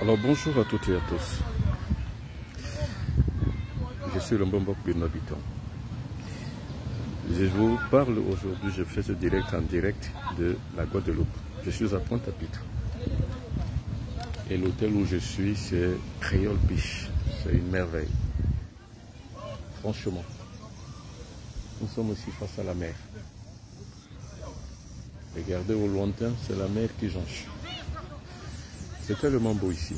Alors bonjour à toutes et à tous. Je suis le Mbombo Benoît Biton. Je vous parle aujourd'hui, je fais ce direct en direct de la Guadeloupe. Je suis à Pointe-à-Pitre. Et l'hôtel où je suis, c'est Creole Beach. C'est une merveille. Franchement, nous sommes aussi face à la mer. Regardez au lointain, c'est la mer qui jonche. C'est tellement beau ici,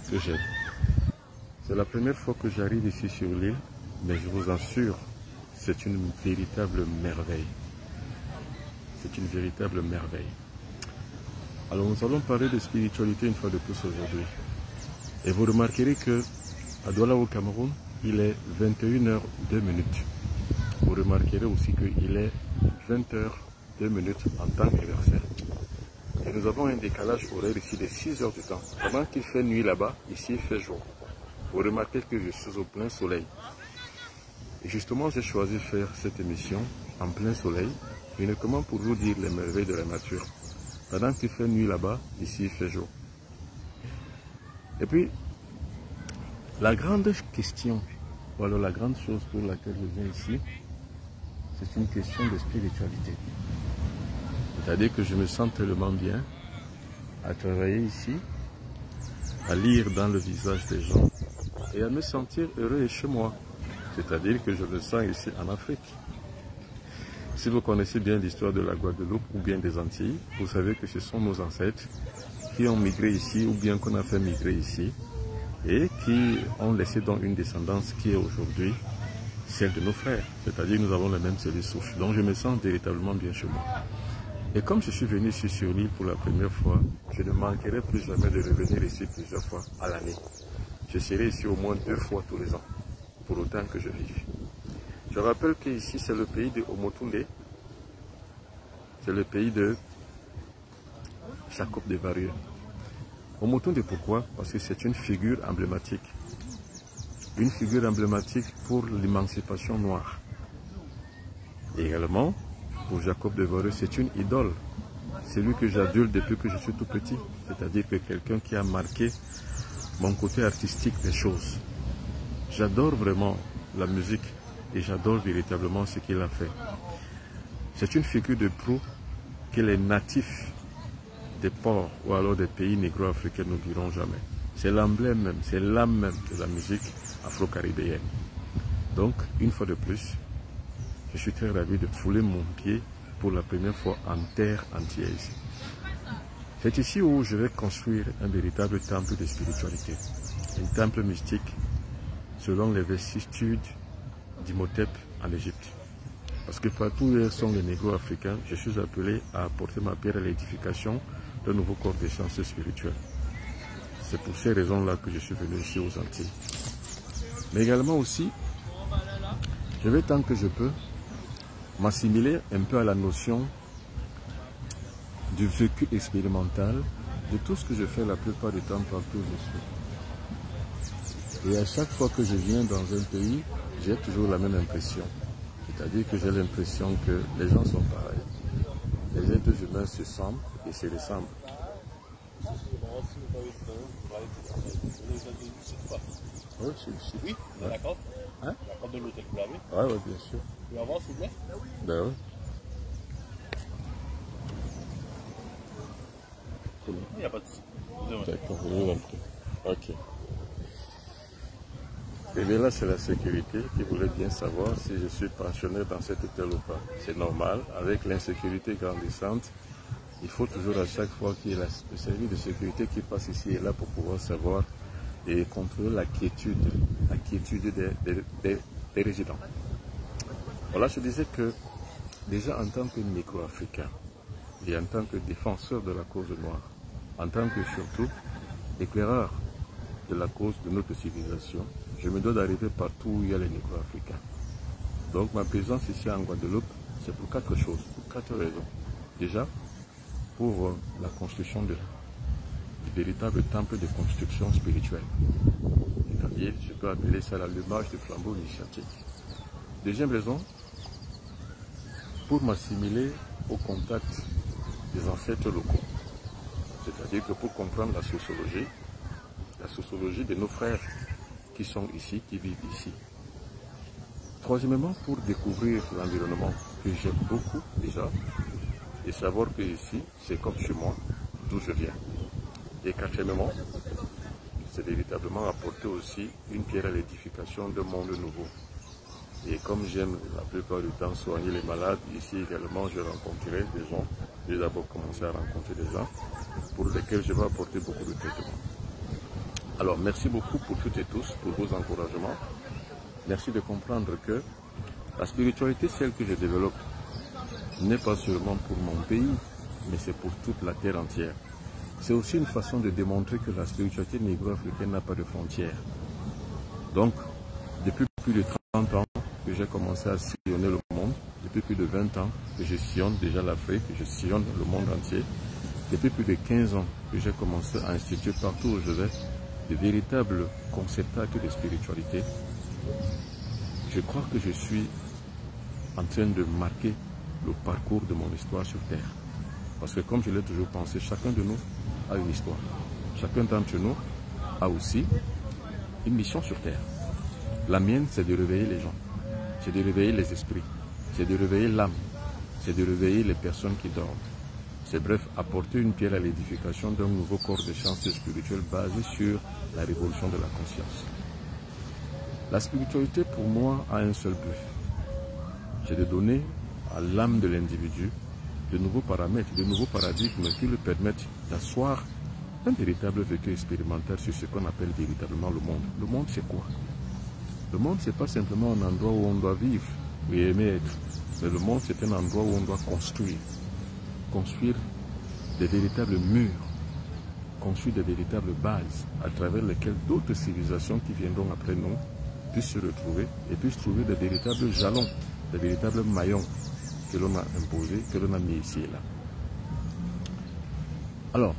que j'aime. C'est la première fois que j'arrive ici sur l'île, mais je vous assure, c'est une véritable merveille. C'est une véritable merveille. Alors nous allons parler de spiritualité une fois de plus aujourd'hui. Et vous remarquerez que à Douala au Cameroun, il est 21h02. Vous remarquerez aussi qu'il est 20h02 en temps universel. Et nous avons un décalage horaire ici de 6 heures du temps. Pendant qu'il fait nuit là-bas, ici il fait jour. Vous remarquez que je suis au plein soleil. Et justement, j'ai choisi de faire cette émission en plein soleil, uniquement pour vous dire les merveilles de la nature. Pendant qu'il fait nuit là-bas, ici il fait jour. Et puis, la grande question, ou alors la grande chose pour laquelle je viens ici, c'est une question de spiritualité. C'est-à-dire que je me sens tellement bien à travailler ici, à lire dans le visage des gens et à me sentir heureux et chez moi. C'est-à-dire que je me sens ici en Afrique. Si vous connaissez bien l'histoire de la Guadeloupe ou bien des Antilles, vous savez que ce sont nos ancêtres qui ont migré ici ou bien qu'on a fait migrer ici et qui ont laissé donc une descendance qui est aujourd'hui celle de nos frères. C'est-à-dire que nous avons la même série souche. Donc je me sens véritablement bien chez moi. Et comme je suis venu ici sur l'île pour la première fois, je ne manquerai plus jamais de revenir ici plusieurs fois à l'année. Je serai ici au moins 2 fois tous les ans, pour autant que je vive. Je rappelle qu'ici c'est le pays de Omotunde, c'est le pays de Jacob de Varieux. Omotunde pourquoi? Parce que c'est une figure emblématique. Une figure emblématique pour l'émancipation noire. Et également, pour Jacob de Varieux, c'est une idole. C'est lui que j'adule depuis que je suis tout petit. C'est-à-dire que quelqu'un qui a marqué mon côté artistique des choses. J'adore vraiment la musique et j'adore véritablement ce qu'il a fait. C'est une figure de proue que les natifs des ports ou alors des pays négro-africains ne diront jamais. C'est l'emblème même, c'est l'âme même de la musique afro-caribéenne. Donc, une fois de plus, je suis très ravi de fouler mon pied pour la première fois en terre entière. C'est ici où je vais construire un véritable temple de spiritualité. Un temple mystique selon les vicissitudes d'Imhotep en Égypte. Parce que partout où sont les négro-africains, je suis appelé à apporter ma pierre à l'édification d'un nouveau corps de sciences spirituelles. C'est pour ces raisons-là que je suis venu ici aux Antilles. Mais également aussi, je vais tant que je peux m'assimiler un peu à la notion du vécu expérimental de tout ce que je fais la plupart du temps partout où je suis. Et à chaque fois que je viens dans un pays, j'ai toujours la même impression. C'est-à-dire que j'ai l'impression que les gens sont pareils. Les êtres humains se semblent et se ressemblent. Oui, oui, d'accord. Hein? D'accord de l'hôtel que vous l'avez. Oui, bien sûr. Vous pouvez avoir, s'il vous plaît? Ben oui. Il n'y a pas de souci. D'accord, je vous en prie. Ok. Et bien là, c'est la sécurité qui voulait bien savoir si je suis pensionnaire dans cet hôtel ou pas. C'est normal, avec l'insécurité grandissante, il faut toujours à chaque fois qu'il y ait le service de sécurité qui passe ici et là pour pouvoir savoir et contrôler la quiétude des résidents. Voilà, je disais que déjà en tant que négro-africain et en tant que défenseur de la cause noire, en tant que surtout éclaireur de la cause de notre civilisation, je me dois d'arriver partout où il y a les négro-africains. Donc ma présence ici en Guadeloupe, c'est pour 4 choses, pour 4 raisons. Déjà, pour la construction du véritable temple de construction spirituelle. C'est-à-dire, je peux appeler ça l'allumage du flambeau initiatique. Deuxième raison, pour m'assimiler au contact des ancêtres locaux. C'est-à-dire que pour comprendre la sociologie, la sociologie de nos frères qui sont ici, qui vivent ici. Troisièmement, pour découvrir l'environnement que j'aime beaucoup déjà, et savoir que ici, c'est comme chez moi, d'où je viens. Et quatrièmement, c'est véritablement apporter aussi une pierre à l'édification d'un monde nouveau. Et comme j'aime la plupart du temps soigner les malades, ici également je rencontrerai des gens, j'ai d'abord commencé à rencontrer des gens pour lesquels je vais apporter beaucoup de traitements. Alors merci beaucoup pour toutes et tous, pour vos encouragements. Merci de comprendre que la spiritualité, celle que je développe, n'est pas seulement pour mon pays, mais c'est pour toute la terre entière. C'est aussi une façon de démontrer que la spiritualité négro-africaine n'a pas de frontières. Donc, depuis plus de 30 ans que j'ai commencé à sillonner le monde, depuis plus de 20 ans que je sillonne déjà l'Afrique, que je sillonne le monde entier, depuis plus de 15 ans que j'ai commencé à instituer partout où je vais de véritables conceptacles de spiritualité, je crois que je suis en train de marquer le parcours de mon histoire sur Terre. Parce que comme je l'ai toujours pensé, chacun de nous a une histoire. Chacun d'entre nous a aussi une mission sur Terre. La mienne, c'est de réveiller les gens, c'est de réveiller les esprits, c'est de réveiller l'âme, c'est de réveiller les personnes qui dorment. C'est bref, apporter une pierre à l'édification d'un nouveau corps de sciences spirituelles basé sur la révolution de la conscience. La spiritualité, pour moi, a un seul but. C'est de donner à l'âme de l'individu de nouveaux paramètres, de nouveaux paradigmes qui lui permettent d'asseoir un véritable vécu expérimental sur ce qu'on appelle véritablement le monde. Le monde, c'est quoi? Le monde, ce n'est pas simplement un endroit où on doit vivre et aimer être. Mais le monde, c'est un endroit où on doit construire. Construire des véritables murs, construire des véritables bases à travers lesquelles d'autres civilisations qui viendront après nous puissent se retrouver et puissent trouver des véritables jalons, des véritables maillons que l'on a imposés, que l'on a mis ici et là. Alors,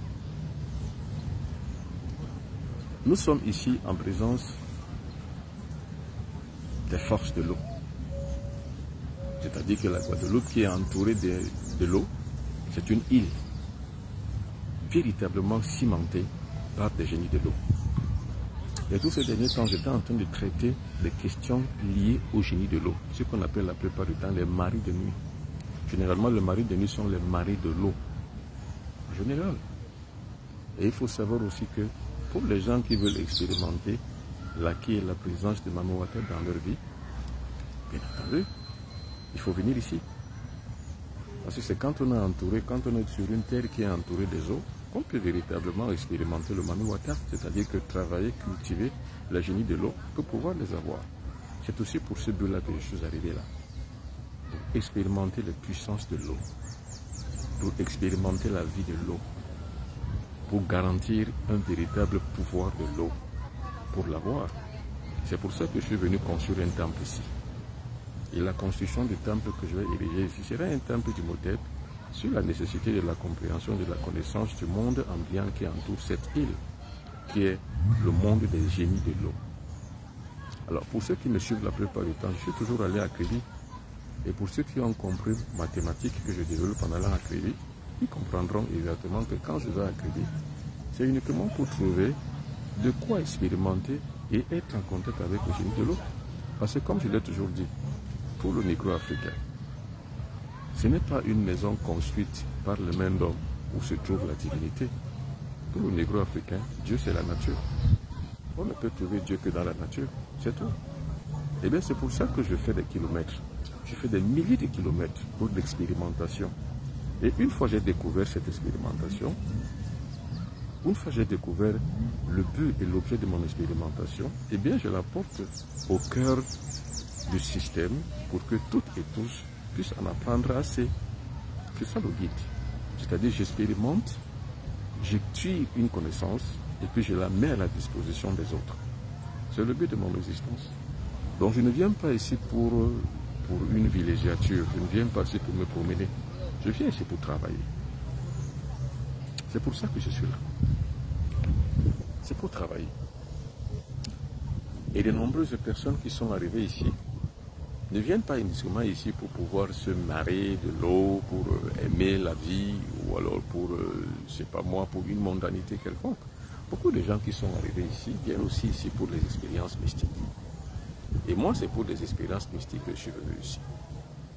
nous sommes ici en présence des forces de l'eau. C'est-à-dire que la Guadeloupe qui est entourée de l'eau, c'est une île véritablement cimentée par des génies de l'eau. Et tous ces derniers temps, j'étais en train de traiter des questions liées aux génies de l'eau, ce qu'on appelle la plupart du temps les maris de nuit. Généralement, les maris de nuit sont les maris de l'eau, en général. Et il faut savoir aussi que pour les gens qui veulent expérimenter l'acquis et la présence de Mama Water dans leur vie, bien entendu, il faut venir ici. Parce que c'est quand on est entouré, quand on est sur une terre qui est entourée des eaux, qu'on peut véritablement expérimenter le Manu Wata, c'est-à-dire que travailler, cultiver la génie de l'eau pour pouvoir les avoir. C'est aussi pour ce but-là que je suis arrivé là. Pour expérimenter les puissances de l'eau, pour expérimenter la vie de l'eau, pour garantir un véritable pouvoir de l'eau, pour l'avoir. C'est pour ça que je suis venu construire un temple ici. Et la construction du temple que je vais ériger ici sera un temple du Motep sur la nécessité de la compréhension de la connaissance du monde ambiant qui entoure cette île, qui est le monde des génies de l'eau. Alors, pour ceux qui me suivent la plupart du temps, je suis toujours allé à Crédit. Et pour ceux qui ont compris mathématiques que je développe en allant à Crédit, ils comprendront exactement que quand je vais à Crédit, c'est uniquement pour trouver de quoi expérimenter et être en contact avec le génie de l'eau. Parce que comme je l'ai toujours dit, pour le négro-africain, ce n'est pas une maison construite par les mains d'homme où se trouve la divinité. Pour le négro-africain, Dieu c'est la nature. On ne peut trouver Dieu que dans la nature, c'est tout. Et bien c'est pour ça que je fais des kilomètres. Je fais des milliers de kilomètres pour l'expérimentation. Et une fois j'ai découvert cette expérimentation, une fois j'ai découvert le but et l'objet de mon expérimentation, eh bien je la porte au cœur du système pour que toutes et tous puissent en apprendre assez. C'est ça le guide. C'est-à-dire j'expérimente, je tire une connaissance et puis je la mets à la disposition des autres. C'est le but de mon existence. Donc je ne viens pas ici pour une villégiature, je ne viens pas ici pour me promener. Je viens ici pour travailler. C'est pour ça que je suis là. C'est pour travailler. Et de nombreuses personnes qui sont arrivées ici ne viennent pas uniquement ici pour pouvoir se marrer de l'eau, pour aimer la vie, ou alors pour, je ne sais pas moi, pour une mondanité quelconque. Beaucoup de gens qui sont arrivés ici viennent aussi ici pour les expériences mystiques. Et moi, c'est pour des expériences mystiques que je suis venu ici.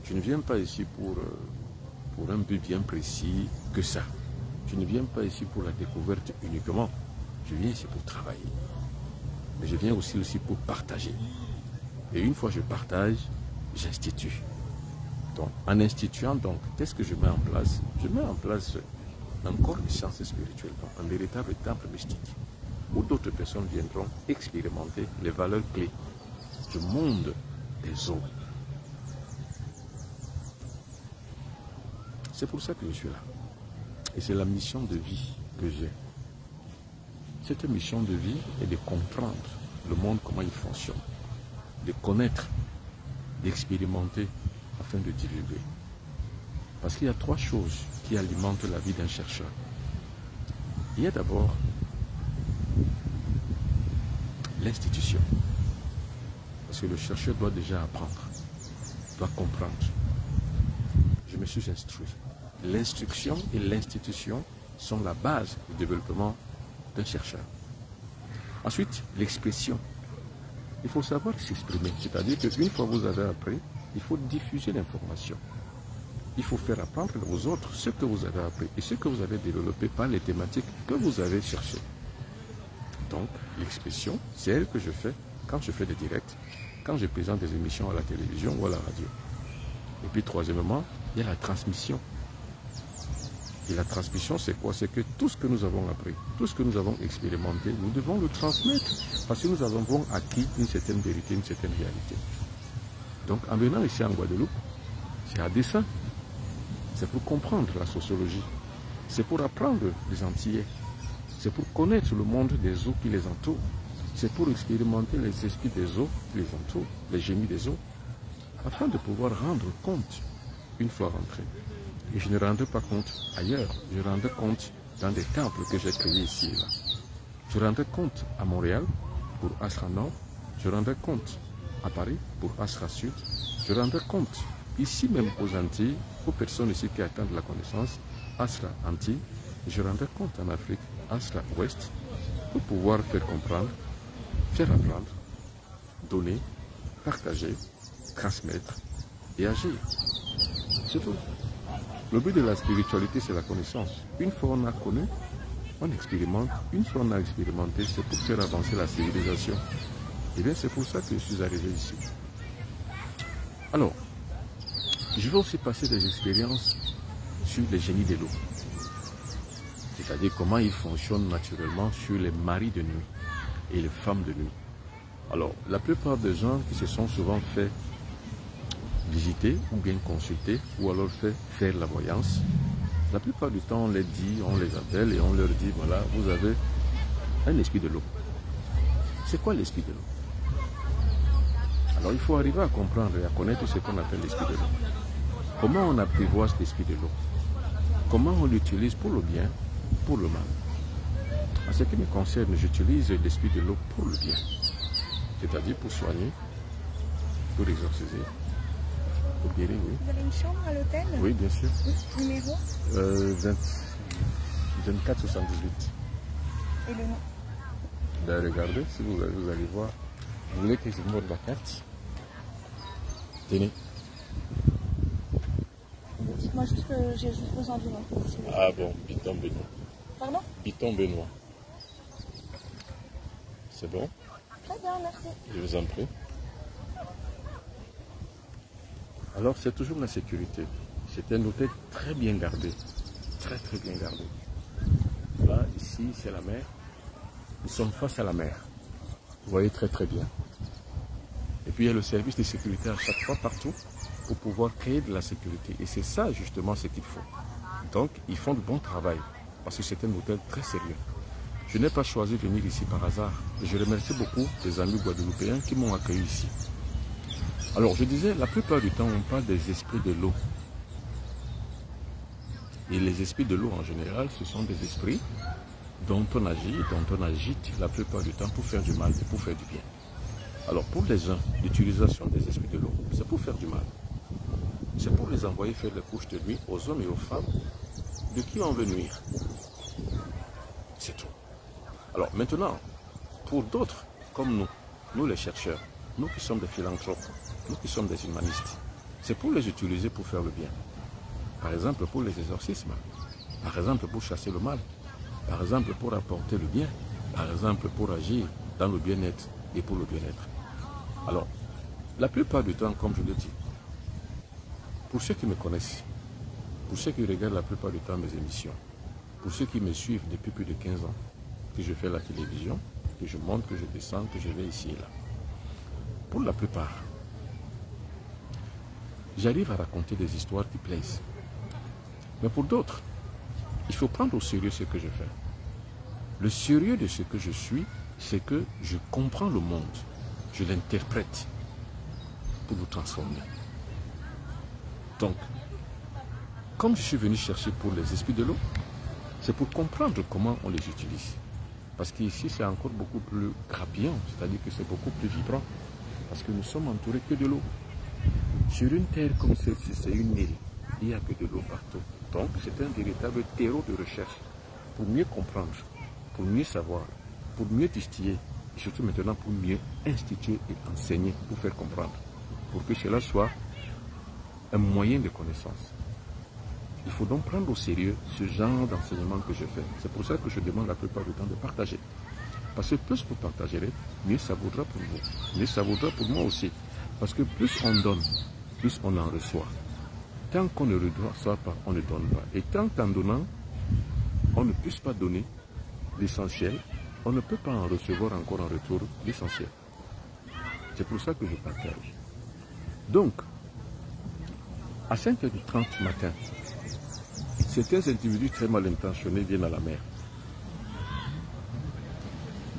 Je ne viens pas ici pour un but bien précis que ça. Je ne viens pas ici pour la découverte uniquement. Je viens ici pour travailler. Mais je viens aussi pour partager. Et une fois que je partage, j'institue. Donc, en instituant, donc, qu'est-ce que je mets en place? Je mets en place un corps de sciences spirituelles, un véritable temple mystique, où d'autres personnes viendront expérimenter les valeurs clés du monde des eaux. C'est pour ça que je suis là. Et c'est la mission de vie que j'ai. Cette mission de vie est de comprendre le monde, comment il fonctionne, de connaître, d'expérimenter afin de divulguer. Parce qu'il y a trois choses qui alimentent la vie d'un chercheur. Il y a d'abord l'institution. Parce que le chercheur doit déjà apprendre, doit comprendre. Je me suis instruit. L'instruction et l'institution sont la base du développement d'un chercheur. Ensuite, l'expression. Il faut savoir s'exprimer. C'est-à-dire qu'une fois que vous avez appris, il faut diffuser l'information. Il faut faire apprendre aux autres ce que vous avez appris et ce que vous avez développé par les thématiques que vous avez cherchées. Donc, l'expression, c'est elle que je fais quand je fais des directs, quand je présente des émissions à la télévision ou à la radio. Et puis, troisièmement, il y a la transmission. Et la transmission, c'est quoi? C'est que tout ce que nous avons appris, tout ce que nous avons expérimenté, nous devons le transmettre parce que nous avons acquis une certaine vérité, une certaine réalité. Donc, en venant ici en Guadeloupe, c'est à dessein. C'est pour comprendre la sociologie. C'est pour apprendre les Antillais. C'est pour connaître le monde des eaux qui les entourent. C'est pour expérimenter les esprits des eaux qui les entourent, les génies des eaux, afin de pouvoir rendre compte une fois rentré. Et je ne rendais pas compte ailleurs. Je rendais compte dans des temples que j'ai créés ici et là. Je rendais compte à Montréal pour Asra Nord. Je rendais compte à Paris pour Asra Sud. Je rendais compte ici même aux Antilles, aux personnes ici qui attendent la connaissance, Asra Antilles. Et je rendais compte en Afrique, Asra Ouest, pour pouvoir faire comprendre, faire apprendre, donner, partager, transmettre et agir. C'est tout. Le but de la spiritualité, c'est la connaissance. Une fois on a connu, on expérimente. Une fois on a expérimenté, c'est pour faire avancer la civilisation. Et bien, c'est pour ça que je suis arrivé ici. Alors, je vais aussi passer des expériences sur les génies de l'eau. C'est-à-dire comment ils fonctionnent naturellement sur les maris de nuit et les femmes de nuit. Alors, la plupart des gens qui se sont souvent fait visiter ou bien consulter ou alors fait faire la voyance, la plupart du temps on les dit, on les appelle et on leur dit voilà, vous avez un esprit de l'eau. C'est quoi l'esprit de l'eau? Alors il faut arriver à comprendre et à connaître ce qu'on appelle l'esprit de l'eau. Comment on apprivoise l'esprit de l'eau? Comment on l'utilise pour le bien, pour le mal? En ce qui me concerne, j'utilise l'esprit de l'eau pour le bien, c'est-à-dire pour soigner, pour exorciser, pour guérir, oui. Vous avez une chambre à l'hôtel? Oui, bien sûr. Oui. Numéro 2478. Et le nom? Ben, regardez, si vous allez voir. Vous voulez que je vous montre la carte? Tenez. Dites-moi juste que j'ai juste besoin du nom. Ah bon, Biton Benoît. Pardon? Biton Benoît. C'est bon? Très bien, merci. Je vous en prie. Alors, c'est toujours la sécurité. C'est un hôtel très bien gardé. Très, très bien gardé. Là, ici, c'est la mer. Nous sommes face à la mer. Vous voyez très, très bien. Et puis, il y a le service de sécurité à chaque fois, partout, pour pouvoir créer de la sécurité. Et c'est ça, justement, ce qu'il faut. Donc, ils font de bon travail. Parce que c'est un hôtel très sérieux. Je n'ai pas choisi de venir ici par hasard. Je remercie beaucoup les amis guadeloupéens qui m'ont accueilli ici. Alors, je disais, la plupart du temps, on parle des esprits de l'eau. Et les esprits de l'eau, en général, ce sont des esprits dont on agit, dont on agite la plupart du temps pour faire du mal et pour faire du bien. Alors, pour les uns, l'utilisation des esprits de l'eau, c'est pour faire du mal. C'est pour les envoyer faire des couches de nuit aux hommes et aux femmes de qui on veut nuire. C'est tout. Alors maintenant, pour d'autres, comme nous les chercheurs, nous qui sommes des philanthropes, nous qui sommes des humanistes, c'est pour les utiliser pour faire le bien. Par exemple, pour les exorcismes, par exemple, pour chasser le mal, par exemple, pour apporter le bien, par exemple, pour agir dans le bien-être et pour le bien-être. Alors, la plupart du temps, comme je le dis, pour ceux qui me connaissent, pour ceux qui regardent la plupart du temps mes émissions, pour ceux qui me suivent depuis plus de 15 ans, que je fais la télévision, que je monte, que je descends, que je vais ici et là. Pour la plupart, j'arrive à raconter des histoires qui plaisent. Mais pour d'autres, il faut prendre au sérieux ce que je fais. Le sérieux de ce que je suis, c'est que je comprends le monde, je l'interprète pour le transformer. Donc, comme je suis venu chercher pour les esprits de l'eau, c'est pour comprendre comment on les utilise. Parce qu'ici, c'est encore beaucoup plus grappillant, c'est-à-dire que c'est beaucoup plus vibrant. Parce que nous sommes entourés que de l'eau. Sur une terre comme celle-ci, c'est une île. Il n'y a que de l'eau partout. Donc, c'est un véritable terreau de recherche pour mieux comprendre, pour mieux savoir, pour mieux distiller, et surtout maintenant pour mieux instituer et enseigner, pour faire comprendre, pour que cela soit un moyen de connaissance. Il faut donc prendre au sérieux ce genre d'enseignement que je fais. C'est pour ça que je demande la plupart du temps de partager. Parce que plus vous partagerez, mieux ça vaudra pour vous. Mieux ça vaudra pour moi aussi. Parce que plus on donne, plus on en reçoit. Tant qu'on ne reçoit pas, on ne donne pas. Et tant qu'en donnant, on ne puisse pas donner l'essentiel, on ne peut pas en recevoir encore en retour l'essentiel. C'est pour ça que je partage. Donc, à 5h30 du matin, certains individus très mal intentionnés viennent à la mer.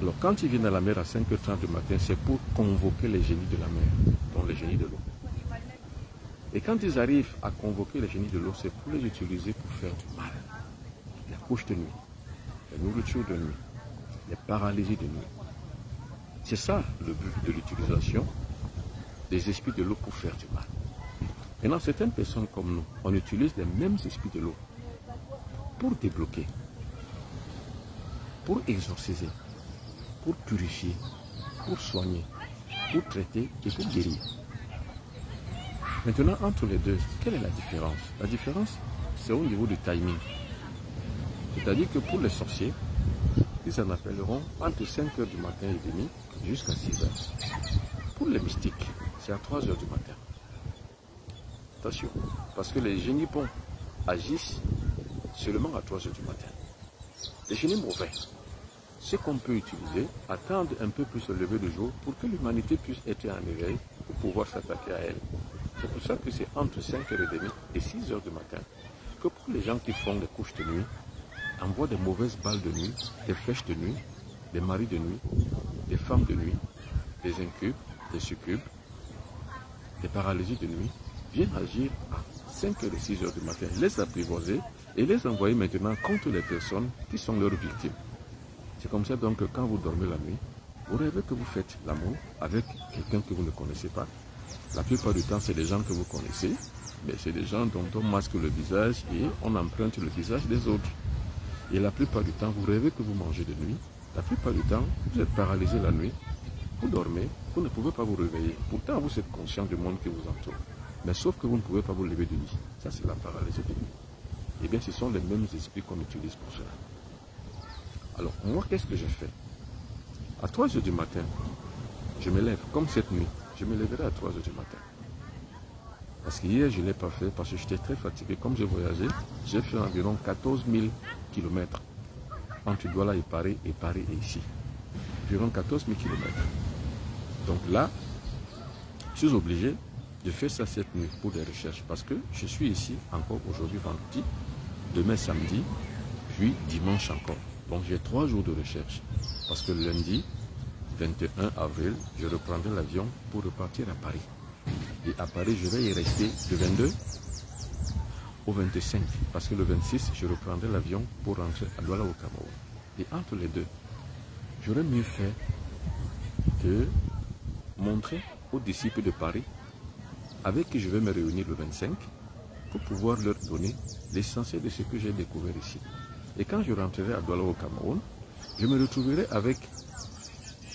Alors, quand ils viennent à la mer à 5h30 du matin, c'est pour convoquer les génies de la mer, dont les génies de l'eau. Et quand ils arrivent à convoquer les génies de l'eau, c'est pour les utiliser pour faire du mal. La couche de nuit, la nourriture de nuit, les paralysies de nuit. C'est ça le but de l'utilisation des esprits de l'eau pour faire du mal. Maintenant, certaines personnes comme nous, on utilise les mêmes esprits de l'eau pour débloquer, pour exorciser, pour purifier, pour soigner, pour traiter et pour guérir. Maintenant, entre les deux, quelle est la différence? La différence, c'est au niveau du timing. C'est-à-dire que pour les sorciers, ils en appelleront entre 5h du matin et demi jusqu'à 6h. Pour les mystiques, c'est à 3h du matin. Attention, parce que les génies bons agissent seulement à 3h du matin. Les génies mauvais, ce qu'on peut utiliser, attendre un peu plus le lever du jour pour que l'humanité puisse être en éveil pour pouvoir s'attaquer à elle. C'est pour ça que c'est entre 5h30 et 6h du matin que pour les gens qui font des couches de nuit, envoient des mauvaises balles de nuit, des flèches de nuit, des maris de nuit, des femmes de nuit, des incubes, des succubes, des paralysies de nuit, viennent agir à 5h et 6h du matin, les apprivoiser et les envoyer maintenant contre les personnes qui sont leurs victimes. C'est comme ça donc que quand vous dormez la nuit, vous rêvez que vous faites l'amour avec quelqu'un que vous ne connaissez pas. La plupart du temps, c'est des gens que vous connaissez, mais c'est des gens dont on masque le visage et on emprunte le visage des autres. Et la plupart du temps, vous rêvez que vous mangez de nuit. La plupart du temps, vous êtes paralysé la nuit. Vous dormez, vous ne pouvez pas vous réveiller. Pourtant, vous êtes conscient du monde qui vous entoure. Mais sauf que vous ne pouvez pas vous lever de nuit. Ça, c'est la paralysie de nuit. Eh bien, ce sont les mêmes esprits qu'on utilise pour cela. Alors, moi, qu'est-ce que je fais? À 3h du matin, je me lève, comme cette nuit. Je me lèverai à 3h du matin. Parce qu'hier, je ne l'ai pas fait parce que j'étais très fatigué. Comme j'ai voyagé, j'ai fait environ 14 000 km entre Douala et Paris et ici. Environ 14 000 km. Donc là, je suis obligé de faire ça cette nuit pour des recherches. Parce que je suis ici encore aujourd'hui vendredi, demain samedi, puis dimanche encore. Donc j'ai 3 jours de recherche. Parce que lundi, 21 avril, je reprendrai l'avion pour repartir à Paris. Et à Paris, je vais y rester du 22 au 25. Parce que le 26, je reprendrai l'avion pour rentrer à Douala au Cameroun. Et entre les deux, j'aurais mieux fait de montrer aux disciples de Paris avec qui je vais me réunir le 25 pour pouvoir leur donner l'essentiel de ce que j'ai découvert ici. Et quand je rentrerai à Douala au Cameroun, je me retrouverai avec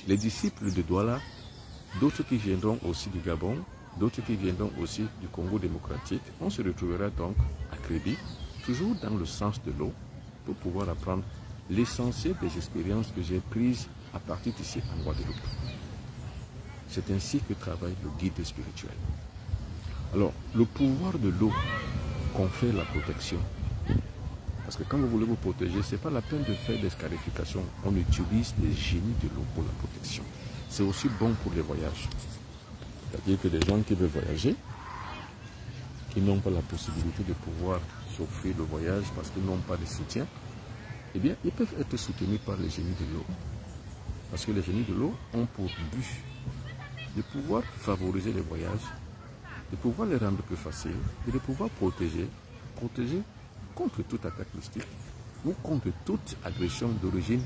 les disciples de Douala, d'autres qui viendront aussi du Gabon, d'autres qui viendront aussi du Congo démocratique. On se retrouvera donc à Kribi, toujours dans le sens de l'eau, pour pouvoir apprendre l'essentiel des expériences que j'ai prises à partir d'ici en Guadeloupe. C'est ainsi que travaille le guide spirituel. Alors, le pouvoir de l'eau confère la protection. Parce que quand vous voulez vous protéger, ce n'est pas la peine de faire des scarifications. On utilise les génies de l'eau pour la protection. C'est aussi bon pour les voyages. C'est-à-dire que des gens qui veulent voyager, qui n'ont pas la possibilité de pouvoir s'offrir le voyage parce qu'ils n'ont pas de soutien, eh bien, ils peuvent être soutenus par les génies de l'eau. Parce que les génies de l'eau ont pour but de pouvoir favoriser les voyages, de pouvoir les rendre plus faciles et de pouvoir protéger contre toute attaque mystique ou contre toute agression d'origine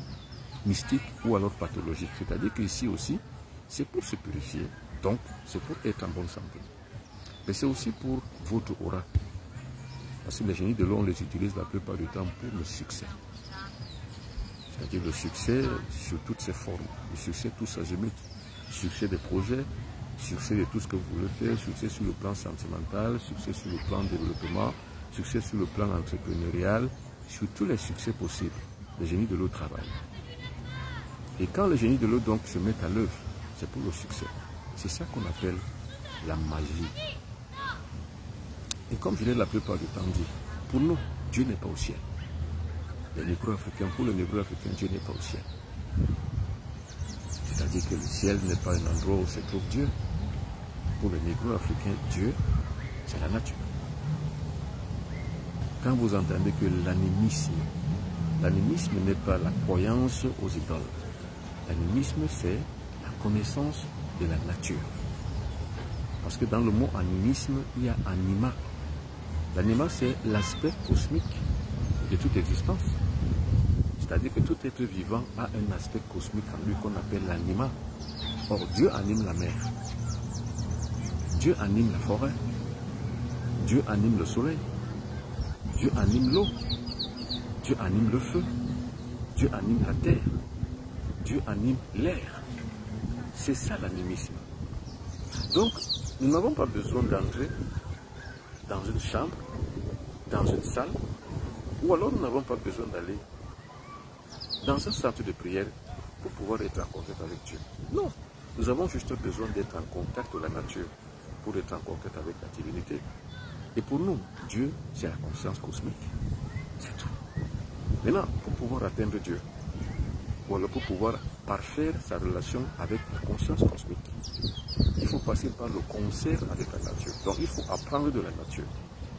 mystique ou alors pathologique. C'est-à-dire qu'ici aussi, c'est pour se purifier, donc c'est pour être en bonne santé. Mais c'est aussi pour votre aura. Parce que les génies de l'eau, on les utilise la plupart du temps pour le succès. C'est-à-dire le succès sur toutes ses formes, le succès tous azimuts, succès des projets, succès de tout ce que vous voulez faire, succès sur le plan sentimental, succès sur le plan développement, succès sur le plan entrepreneurial, sur tous les succès possibles. Les génies de l'eau travaillent. Et quand les génies de l'eau donc se mettent à l'œuvre, c'est pour le succès. C'est ça qu'on appelle la magie. Et comme je l'ai la plupart du temps dit, pour nous, Dieu n'est pas au ciel. Les négro-africains, pour les négro-africains, Dieu n'est pas au ciel. C'est-à-dire que le ciel n'est pas un endroit où se trouve Dieu. Pour les négro-africains, Dieu, c'est la nature. Quand vous entendez que l'animisme n'est pas la croyance aux idoles. L'animisme, c'est la connaissance de la nature. Parce que dans le mot animisme, il y a anima. L'anima, c'est l'aspect cosmique de toute existence. C'est-à-dire que tout être vivant a un aspect cosmique en lui qu'on appelle l'anima. Or, Dieu anime la mer. Dieu anime la forêt. Dieu anime le soleil. Dieu anime l'eau. Dieu anime le feu. Dieu anime la terre. Dieu anime l'air. C'est ça l'animisme. Donc, nous n'avons pas besoin d'entrer dans une chambre, dans une salle, ou alors nous n'avons pas besoin d'aller dans un centre de prière pour pouvoir être en contact avec Dieu. Non, nous avons juste besoin d'être en contact de la nature pour être en contact avec la divinité. Et pour nous, Dieu, c'est la conscience cosmique. C'est tout. Maintenant, pour pouvoir atteindre Dieu, ou alors pour pouvoir parfaire sa relation avec la conscience cosmique, il faut passer par le concert avec la nature. Donc il faut apprendre de la nature.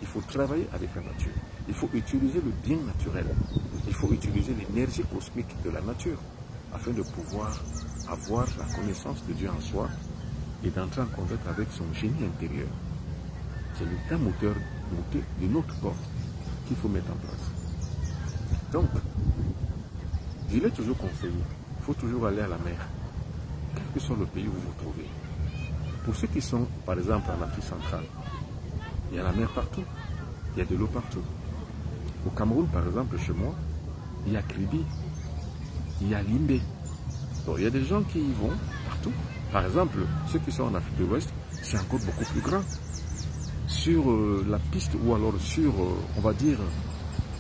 Il faut travailler avec la nature. Il faut utiliser le bien naturel. Il faut utiliser l'énergie cosmique de la nature afin de pouvoir avoir la connaissance de Dieu en soi et d'entrer en contact avec son génie intérieur. C'est l'état moteur de notre corps qu'il faut mettre en place. Donc, je l'ai toujours conseillé, il faut toujours aller à la mer, quel que soit le pays où vous vous trouvez. Pour ceux qui sont, par exemple, en Afrique centrale, il y a la mer partout, il y a de l'eau partout. Au Cameroun, par exemple, chez moi, il y a Kribi, il y a Limbe. Donc, il y a des gens qui y vont partout. Par exemple, ceux qui sont en Afrique de l'Ouest, c'est encore beaucoup plus grand. Sur la piste ou alors sur, on va dire,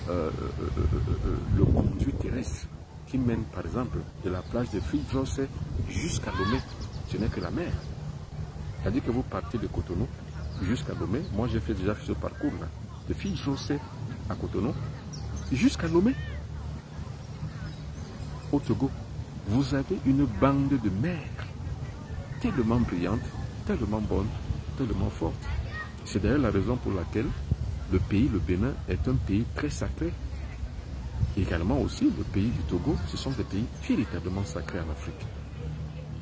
le conduit terrestre qui mène, par exemple, de la plage de Fille-Josse jusqu'à Lomé, ce n'est que la mer. C'est-à-dire que vous partez de Cotonou jusqu'à Lomé. Moi, j'ai fait déjà ce parcours-là, de Fille-Josse à Cotonou jusqu'à Lomé. Au Togo, vous avez une bande de mer tellement brillante, tellement bonne, tellement forte. C'est d'ailleurs la raison pour laquelle le pays, le Bénin, est un pays très sacré. Également aussi, le pays du Togo, ce sont des pays véritablement sacrés en Afrique.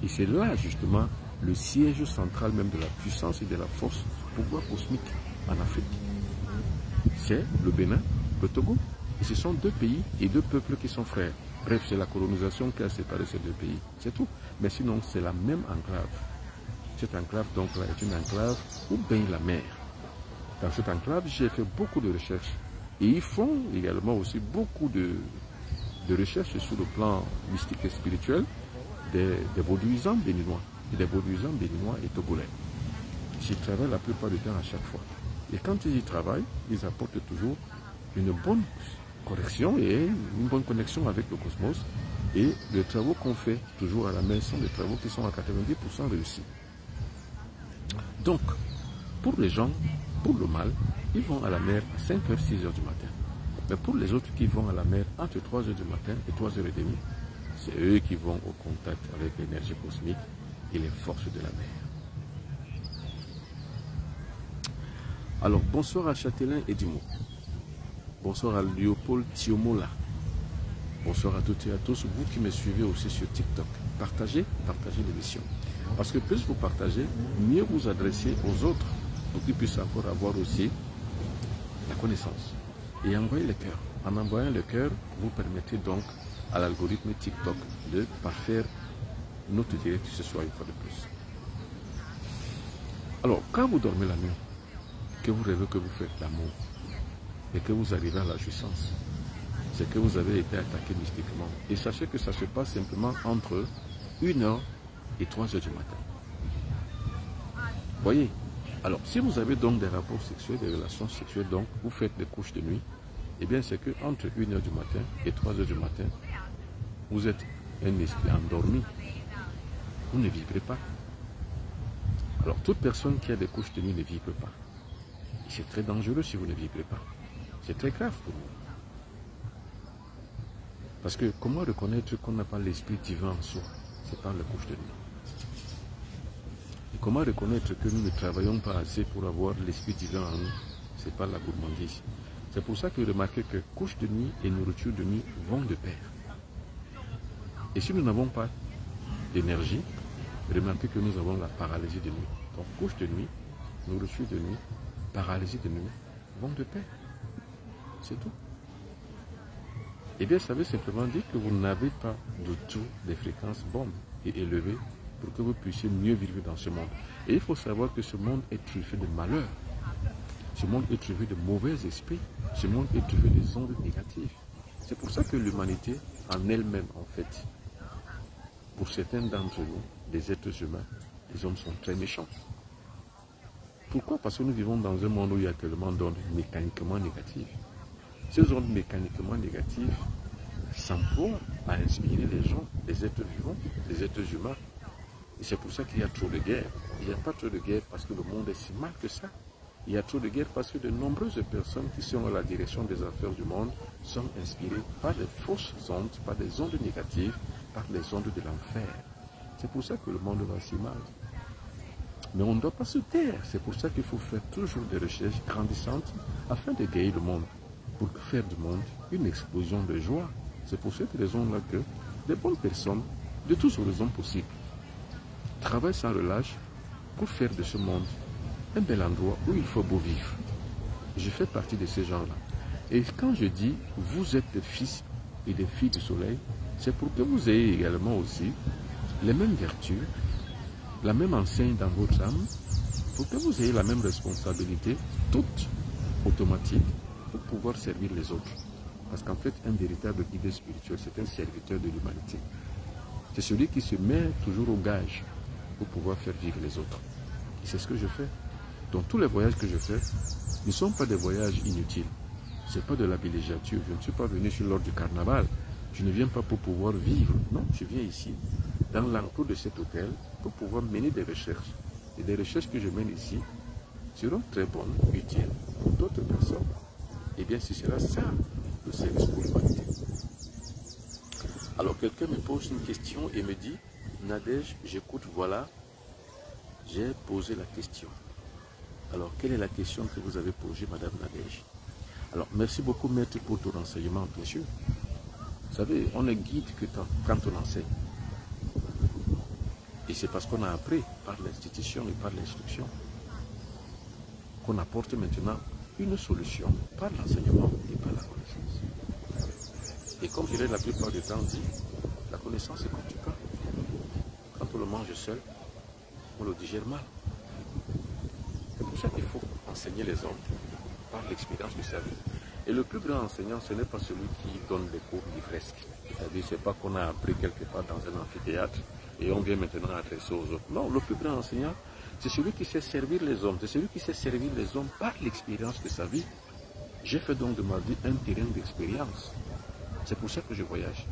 Et c'est là, justement, le siège central même de la puissance et de la force du pouvoir cosmique en Afrique. C'est le Bénin, le Togo. Et ce sont deux pays et deux peuples qui sont frères. Bref, c'est la colonisation qui a séparé ces deux pays. C'est tout. Mais sinon, c'est la même enclave. Cette enclave, donc, là, est une enclave où baigne la mer. Dans cette enclave, j'ai fait beaucoup de recherches. Et ils font également aussi beaucoup de recherche sur le plan mystique et spirituel des vaudouisants béninois, et des vaudouisants béninois et togolais. J'y travaille la plupart du temps à chaque fois. Et quand ils y travaillent, ils apportent toujours une bonne correction et une bonne connexion avec le cosmos. Et les travaux qu'on fait toujours à la main sont des travaux qui sont à 90% réussis. Donc, pour les gens, pour le mal, ils vont à la mer à 5h, 6h du matin. Mais pour les autres qui vont à la mer entre 3h du matin et 3h30, c'est eux qui vont au contact avec l'énergie cosmique et les forces de la mer. Alors, bonsoir à Châtelain et Dimo. Bonsoir à Léopold Thiomola. Bonsoir à toutes et à tous, vous qui me suivez aussi sur TikTok. Partagez l'émission. Parce que plus vous partagez, mieux vous adressez aux autres pour qu'ils puissent encore avoir aussi la connaissance. Et envoyez le cœur. En envoyant le cœur, vous permettez donc à l'algorithme TikTok de parfaire notre direct ce soir une fois de plus. Alors, quand vous dormez la nuit, que vous rêvez que vous faites l'amour et que vous arrivez à la jouissance, c'est que vous avez été attaqué mystiquement. Et sachez que ça se passe simplement entre 1h et 3h du matin. Voyez? Alors, si vous avez donc des rapports sexuels, des relations sexuelles, donc vous faites des couches de nuit, eh bien c'est que entre 1h du matin et 3h du matin, vous êtes un esprit endormi. Vous ne vibrez pas. Alors, toute personne qui a des couches de nuit ne vibre pas. Et c'est très dangereux si vous ne vibrez pas. C'est très grave pour vous. Parce que comment reconnaître qu'on n'a pas l'esprit divin en soi? C'est par la couche de nuit. Et comment reconnaître que nous ne travaillons pas assez pour avoir l'esprit divin en nous? C'est par la gourmandise. C'est pour ça que remarquez que couche de nuit et nourriture de nuit vont de pair. Et si nous n'avons pas d'énergie, remarquez que nous avons la paralysie de nuit. Donc couche de nuit, nourriture de nuit, paralysie de nuit vont de pair. C'est tout. Eh bien, ça veut simplement dire que vous n'avez pas du tout des fréquences bonnes et élevées pour que vous puissiez mieux vivre dans ce monde. Et il faut savoir que ce monde est truffé de malheur. Ce monde est truffé de mauvais esprits. Ce monde est truffé des ondes négatives. C'est pour ça que l'humanité en elle-même, en fait, pour certains d'entre nous, les êtres humains, les hommes sont très méchants. Pourquoi? Parce que nous vivons dans un monde où il y a tellement d'ondes mécaniquement négatives. Ces ondes mécaniquement négatives s'emploient à inspirer les gens, les êtres vivants, les êtres humains. Et c'est pour ça qu'il y a trop de guerres. Il n'y a pas trop de guerres parce que le monde est si mal que ça. Il y a trop de guerres parce que de nombreuses personnes qui sont à la direction des affaires du monde sont inspirées par des fausses ondes, par des ondes négatives, par les ondes de l'enfer. C'est pour ça que le monde va si mal. Mais on ne doit pas se taire. C'est pour ça qu'il faut faire toujours des recherches grandissantes afin de guérir le monde. Pour faire du monde une explosion de joie. C'est pour cette raison-là que des bonnes personnes, de tous horizons possibles, travaillent sans relâche pour faire de ce monde un bel endroit où il faut beau vivre. Je fais partie de ces gens-là. Et quand je dis vous êtes des fils et des filles du soleil, c'est pour que vous ayez également aussi les mêmes vertus, la même enseigne dans votre âme, pour que vous ayez la même responsabilité, toute automatique, pour pouvoir servir les autres. Parce qu'en fait, un véritable guide spirituel, c'est un serviteur de l'humanité. C'est celui qui se met toujours au gage pour pouvoir faire vivre les autres. Et c'est ce que je fais. Donc tous les voyages que je fais ne sont pas des voyages inutiles. Ce n'est pas de la villégiature. Je ne suis pas venu sur l'ordre du carnaval. Je ne viens pas pour pouvoir vivre. Non, je viens ici, dans l'enclos de cet hôtel, pour pouvoir mener des recherches. Et des recherches que je mène ici seront très bonnes, utiles pour d'autres personnes. Eh bien, ce sera ça, le service pour l'humanité. Alors, quelqu'un me pose une question et me dit, Nadège, j'écoute, voilà, j'ai posé la question. Alors, quelle est la question que vous avez posée, Madame Nadège? Alors, merci beaucoup, maître, pour ton renseignement, bien sûr. Vous savez, on ne guide que quand on enseigne. Et c'est parce qu'on a appris par l'institution et par l'instruction qu'on apporte maintenant une solution par l'enseignement et par la connaissance. Et comme je l'ai la plupart du temps dit, la connaissance est comme du pain. Quand on le mange seul, on le digère mal. C'est pour ça qu'il faut enseigner les hommes par l'expérience de sa vie. Et le plus grand enseignant, ce n'est pas celui qui donne des cours livresques. C'est-à-dire, ce n'est pas qu'on a appris quelque part dans un amphithéâtre et on vient maintenant adresser aux autres. Non, le plus grand enseignant, c'est celui qui sait servir les hommes. C'est celui qui sait servir les hommes par l'expérience de sa vie. J'ai fait donc de ma vie un terrain d'expérience. C'est pour ça que je voyage.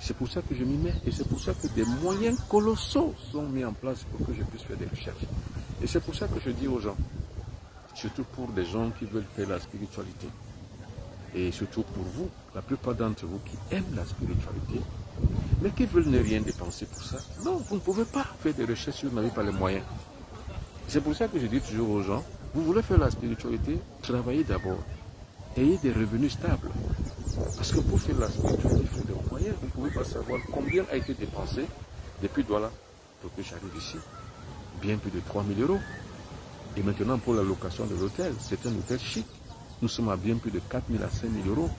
C'est pour ça que je m'y mets. Et c'est pour ça que des moyens colossaux sont mis en place pour que je puisse faire des recherches. Et c'est pour ça que je dis aux gens, surtout pour des gens qui veulent faire la spiritualité, et surtout pour vous, la plupart d'entre vous qui aiment la spiritualité, mais qui veulent ne rien dépenser pour ça. Non, vous ne pouvez pas faire des recherches si vous n'avez pas les moyens. C'est pour ça que je dis toujours aux gens, vous voulez faire la spiritualité, travaillez d'abord. Ayez des revenus stables. Parce que pour faire la spiritualité, il faut des moyens. Vous ne pouvez pas savoir combien a été dépensé depuis Douala pour que j'arrive ici. Bien plus de 3 000 €. Et maintenant, pour la location de l'hôtel, c'est un hôtel chic. Nous sommes à bien plus de 4 000 à 5 000 €.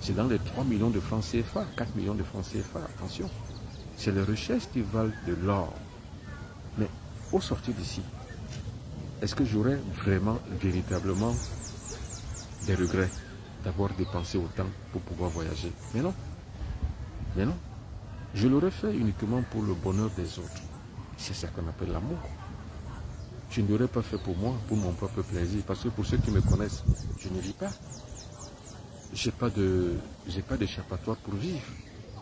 C'est dans les 3 millions de francs CFA, 4 millions de francs CFA, attention. C'est les recherches qui valent de l'or. Mais au sortir d'ici, est-ce que j'aurais vraiment, véritablement des regrets d'avoir dépensé autant pour pouvoir voyager? Mais non. Mais non. Je l'aurais fait uniquement pour le bonheur des autres. C'est ça qu'on appelle l'amour. Je ne l'aurais pas fait pour moi, pour mon propre plaisir. Parce que pour ceux qui me connaissent, je ne vis pas. Je n'ai pas d'échappatoire pour vivre.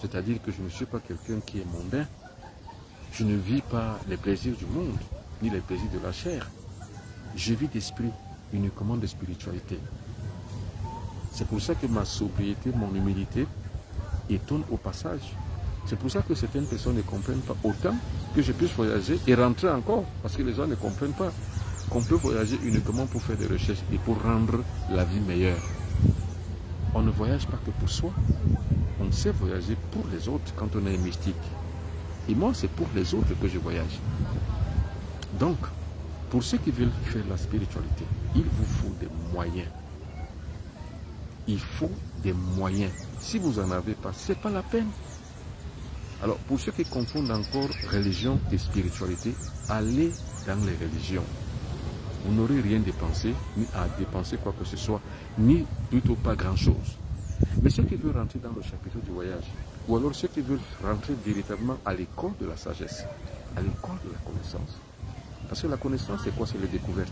C'est-à-dire que je ne suis pas quelqu'un qui est mondain. Je ne vis pas les plaisirs du monde, ni les plaisirs de la chair. Je vis d'esprit, uniquement de spiritualité. C'est pour ça que ma sobriété, mon humilité étonne au passage. C'est pour ça que certaines personnes ne comprennent pas autant que je puisse voyager et rentrer encore. Parce que les gens ne comprennent pas qu'on peut voyager uniquement pour faire des recherches et pour rendre la vie meilleure. On ne voyage pas que pour soi. On sait voyager pour les autres quand on est mystique. Et moi, c'est pour les autres que je voyage. Donc, pour ceux qui veulent faire la spiritualité, il vous faut des moyens. Il faut des moyens. Si vous n'en avez pas, ce n'est pas la peine. Alors, pour ceux qui confondent encore religion et spiritualité, allez dans les religions. Vous n'aurez rien dépensé, ni à dépenser quoi que ce soit, ni plutôt pas grand-chose. Mais ceux qui veulent rentrer dans le chapitre du voyage, ou alors ceux qui veulent rentrer véritablement à l'école de la sagesse, à l'école de la connaissance. Parce que la connaissance, c'est quoi? C'est les découvertes.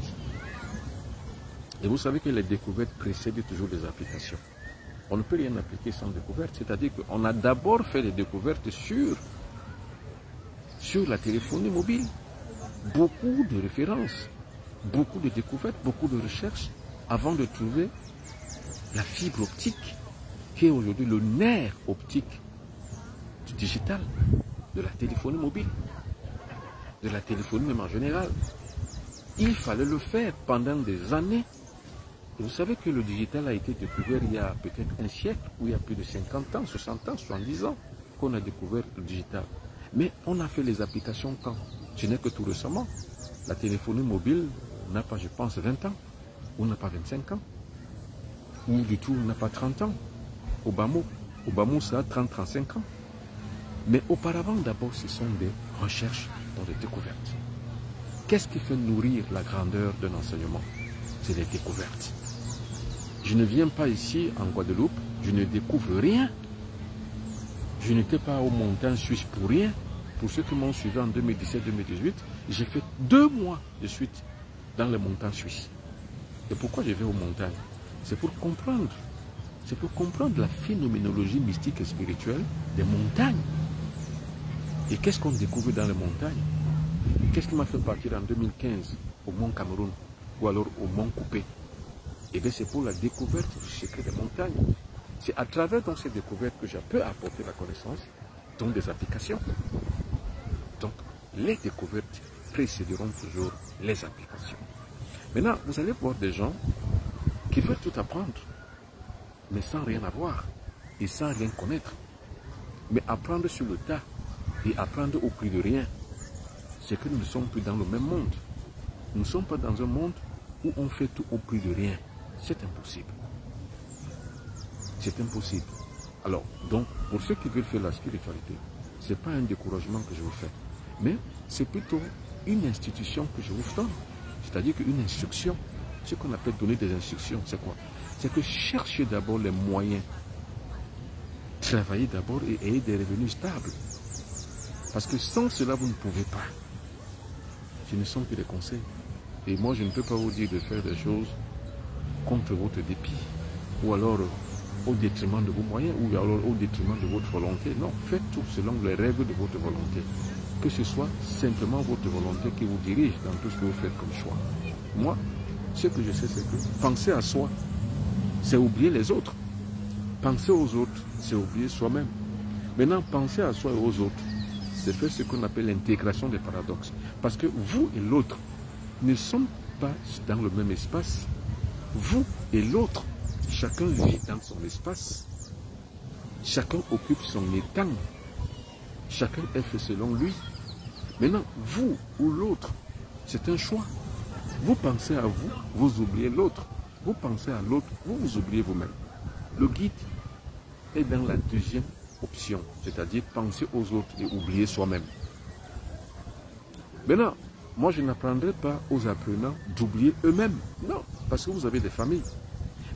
Et vous savez que les découvertes précèdent toujours des applications. On ne peut rien appliquer sans découverte. C'est-à-dire qu'on a d'abord fait des découvertes sur la téléphonie mobile. Beaucoup de références, beaucoup de découvertes, beaucoup de recherches avant de trouver la fibre optique qui est aujourd'hui le nerf optique du digital, de la téléphonie mobile, de la téléphonie même en général. Il fallait le faire pendant des années. Et vous savez que le digital a été découvert il y a peut-être un siècle, ou il y a plus de 50 ans, 60 ans, 70 ans qu'on a découvert le digital. Mais on a fait les applications quand? Ce n'est que tout récemment. La téléphonie mobile n'a pas, je pense, 20 ans, ou n'a pas 25 ans, ou du tout n'a pas 30 ans. Au bas mot, ça a 30-35 ans. Mais auparavant, d'abord, ce sont des recherches dans des découvertes. Qu'est-ce qui fait nourrir la grandeur d'un enseignement? C'est les découvertes. Je ne viens pas ici en Guadeloupe, je ne découvre rien. Je n'étais pas aux montagnes suisses pour rien. Pour ceux qui m'ont suivi en 2017-2018, j'ai fait 2 mois de suite dans les montagnes suisses. Et pourquoi je vais aux montagnes? C'est pour comprendre. C'est pour comprendre la phénoménologie mystique et spirituelle des montagnes. Et qu'est-ce qu'on découvre dans les montagnes? Qu'est-ce qui m'a fait partir en 2015 au Mont Cameroun ou alors au Mont Coupé? Eh bien, c'est pour la découverte du secret des montagnes. C'est à travers donc, ces découvertes que je peux apporter la connaissance, donc des applications. Donc, les découvertes précéderont toujours les applications. Maintenant, vous allez voir des gens qui veulent tout apprendre, mais sans rien avoir et sans rien connaître. Mais apprendre sur le tas et apprendre au prix de rien, c'est que nous ne sommes plus dans le même monde. Nous ne sommes pas dans un monde où on fait tout au prix de rien. C'est impossible. C'est impossible. Alors, donc, pour ceux qui veulent faire la spiritualité, ce n'est pas un découragement que je vous fais, mais c'est plutôt une institution que je vous donne. C'est-à-dire qu'une instruction, ce qu'on appelle donner des instructions, c'est quoi? c'est que cherchez d'abord les moyens. Travaillez d'abord et ayez des revenus stables. Parce que sans cela, vous ne pouvez pas. Ce ne sont que des conseils. Et moi, je ne peux pas vous dire de faire des choses contre votre dépit. Ou alors au détriment de vos moyens, ou alors au détriment de votre volonté. Non, faites tout selon les règles de votre volonté. Que ce soit simplement votre volonté qui vous dirige dans tout ce que vous faites comme choix. Moi, ce que je sais, c'est que penser à soi, c'est oublier les autres. Penser aux autres, c'est oublier soi-même. Maintenant, penser à soi et aux autres, c'est faire ce qu'on appelle l'intégration des paradoxes. Parce que vous et l'autre ne sont pas dans le même espace. Vous et l'autre, chacun vit dans son espace. Chacun occupe son étang. Chacun est fait selon lui. Maintenant, vous ou l'autre, c'est un choix. Vous pensez à vous, vous oubliez l'autre. Vous pensez à l'autre, vous vous oubliez vous-même. Le guide est dans la deuxième option, c'est-à-dire penser aux autres et oublier soi-même. Maintenant, moi je n'apprendrai pas aux apprenants d'oublier eux-mêmes. Non, parce que vous avez des familles.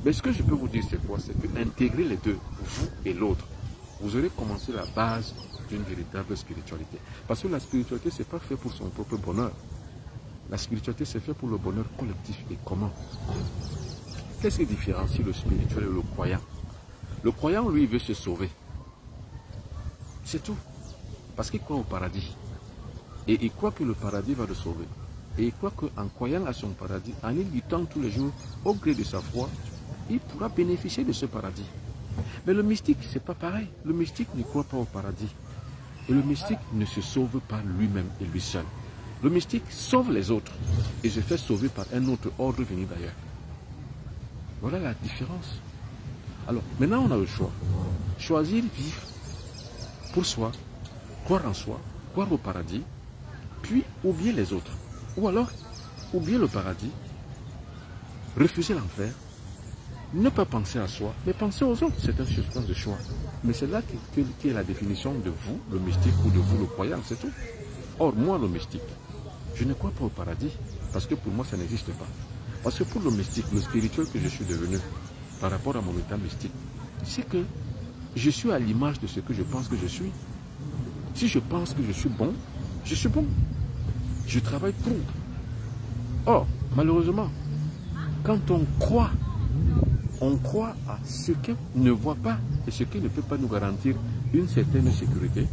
Mais ce que je peux vous dire, c'est quoi? C'est que intégrer les deux, vous et l'autre, vous aurez commencé la base d'une véritable spiritualité. Parce que la spiritualité, ce n'est pas fait pour son propre bonheur. La spiritualité, c'est fait pour le bonheur collectif et commun. Qu'est-ce qui différencie le spirituel et le croyant? Le croyant, lui, veut se sauver. C'est tout. Parce qu'il croit au paradis. Et il croit que le paradis va le sauver. Et il croit qu'en croyant à son paradis, en y luttant tous les jours, au gré de sa foi, il pourra bénéficier de ce paradis. Mais le mystique, ce n'est pas pareil. Le mystique ne croit pas au paradis. Et le mystique ne se sauve pas lui-même et lui seul. Le mystique sauve les autres et se fait sauver par un autre ordre venu d'ailleurs. Voilà la différence. Alors, maintenant on a le choix. Choisir vivre pour soi, croire en soi, croire au paradis, puis oublier les autres. Ou alors, oublier le paradis, refuser l'enfer, ne pas penser à soi, mais penser aux autres. C'est un système de choix. Mais c'est là qui est la définition de vous, le mystique, ou de vous, le croyant, c'est tout. Or, moi, le mystique, je ne crois pas au paradis, parce que pour moi, ça n'existe pas. Parce que pour le mystique, le spirituel que je suis devenu, par rapport à mon état mystique, c'est que je suis à l'image de ce que je pense que je suis. Si je pense que je suis bon, je suis bon. Je travaille pour. Or, malheureusement, quand on croit à ce qu'on ne voit pas et ce qui ne peut pas nous garantir une certaine sécurité.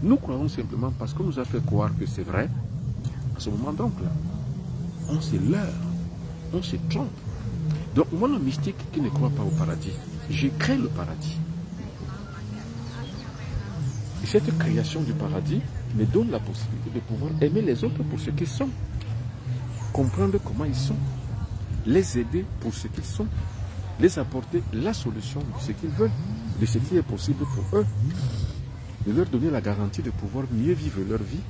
Nous croyons simplement parce qu'on nous a fait croire que c'est vrai. À ce moment donc là, on se leurre, on se trompe. Donc moi le mystique qui ne croit pas au paradis, je crée le paradis. Et cette création du paradis me donne la possibilité de pouvoir aimer les autres pour ce qu'ils sont, comprendre comment ils sont, les aider pour ce qu'ils sont, les apporter la solution de ce qu'ils veulent, de ce qui est possible pour eux, de leur donner la garantie de pouvoir mieux vivre leur vie,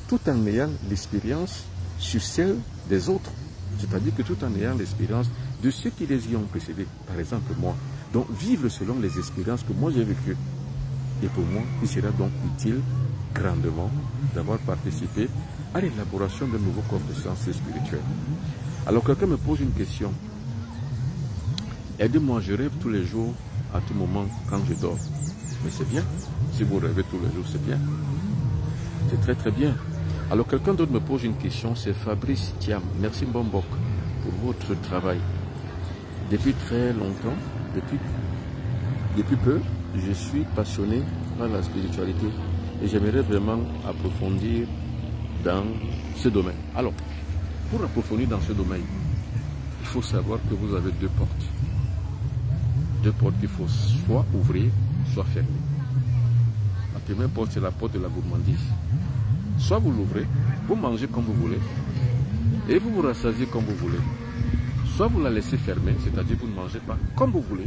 tout en ayant l'expérience sur celle des autres. C'est-à-dire que tout en ayant l'expérience de ceux qui les y ont précédés, par exemple moi. Donc vivre selon les expériences que moi j'ai vécues. Et pour moi, il sera donc utile grandement d'avoir participé à l'élaboration d'un nouveau corps de sciences spirituelles. Alors quelqu'un me pose une question. Aidez-moi, je rêve tous les jours, à tout moment, quand je dors. Mais c'est bien. Si vous rêvez tous les jours, c'est bien. C'est très très bien. Alors quelqu'un d'autre me pose une question, c'est Fabrice Thiam. Merci Mbombok pour votre travail. Depuis très longtemps, depuis peu, je suis passionné par la spiritualité et j'aimerais vraiment approfondir dans ce domaine. Alors, pour approfondir dans ce domaine, il faut savoir que vous avez deux portes. Deux portes qu'il faut soit ouvrir, soit fermer. La première porte, c'est la porte de la gourmandise. Soit vous l'ouvrez, vous mangez comme vous voulez, et vous vous rassasiez comme vous voulez. Soit vous la laissez fermer, c'est-à-dire vous ne mangez pas comme vous voulez.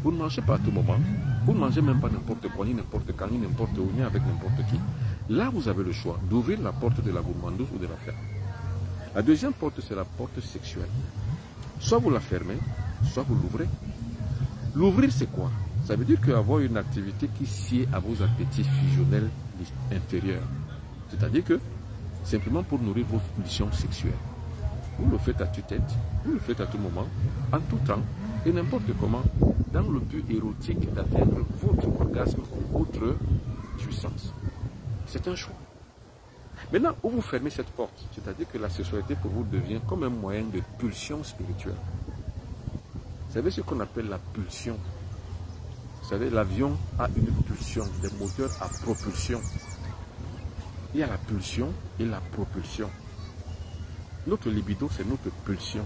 Vous ne mangez pas à tout moment. Vous ne mangez même pas n'importe quoi, ni n'importe quand, ni n'importe où, ni avec n'importe qui. Là, vous avez le choix d'ouvrir la porte de la gourmandise ou de la fermer. La deuxième porte, c'est la porte sexuelle. Soit vous la fermez, soit vous l'ouvrez. L'ouvrir, c'est quoi? Ça veut dire qu'avoir une activité qui sied à vos appétits fusionnels inférieurs. C'est-à-dire que, simplement pour nourrir vos pulsions sexuelles. Vous le faites à tue-tête, vous le faites à tout moment, en tout temps, et n'importe comment, dans le but érotique d'atteindre votre orgasme, votre puissance. C'est un choix. Maintenant, où vous fermez cette porte, c'est-à-dire que la sexualité pour vous devient comme un moyen de pulsion spirituelle. Vous savez ce qu'on appelle la pulsion? Vous savez, l'avion a une pulsion, des moteurs à propulsion. Il y a la pulsion et la propulsion. Notre libido, c'est notre pulsion.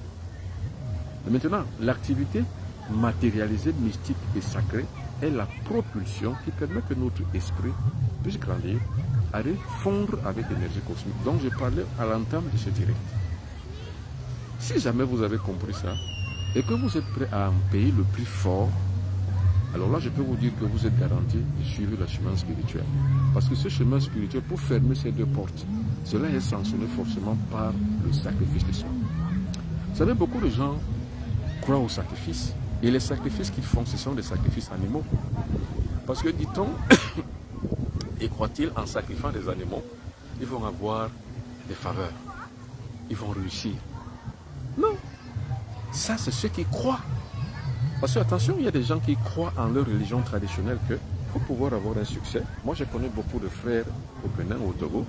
Et maintenant, l'activité matérialisée, mystique et sacrée est la propulsion qui permet que notre esprit puisse grandir, aller fondre avec l'énergie cosmique. Donc, je parlais à l'entame de ce direct. Si jamais vous avez compris ça et que vous êtes prêt à en payer le prix fort, alors là, je peux vous dire que vous êtes garanti de suivre le chemin spirituel. Parce que ce chemin spirituel, pour fermer ces deux portes, cela est sanctionné forcément par le sacrifice de soi. Vous savez, beaucoup de gens croient au sacrifice. Et les sacrifices qu'ils font, ce sont des sacrifices animaux. Parce que, dit-on, et croient-ils en sacrifiant des animaux, ils vont avoir des faveurs. Ils vont réussir. Non. Ça, c'est ceux qui croient. Parce que, attention, il y a des gens qui croient en leur religion traditionnelle que pour pouvoir avoir un succès, moi je connais beaucoup de frères au Bénin, au Togo,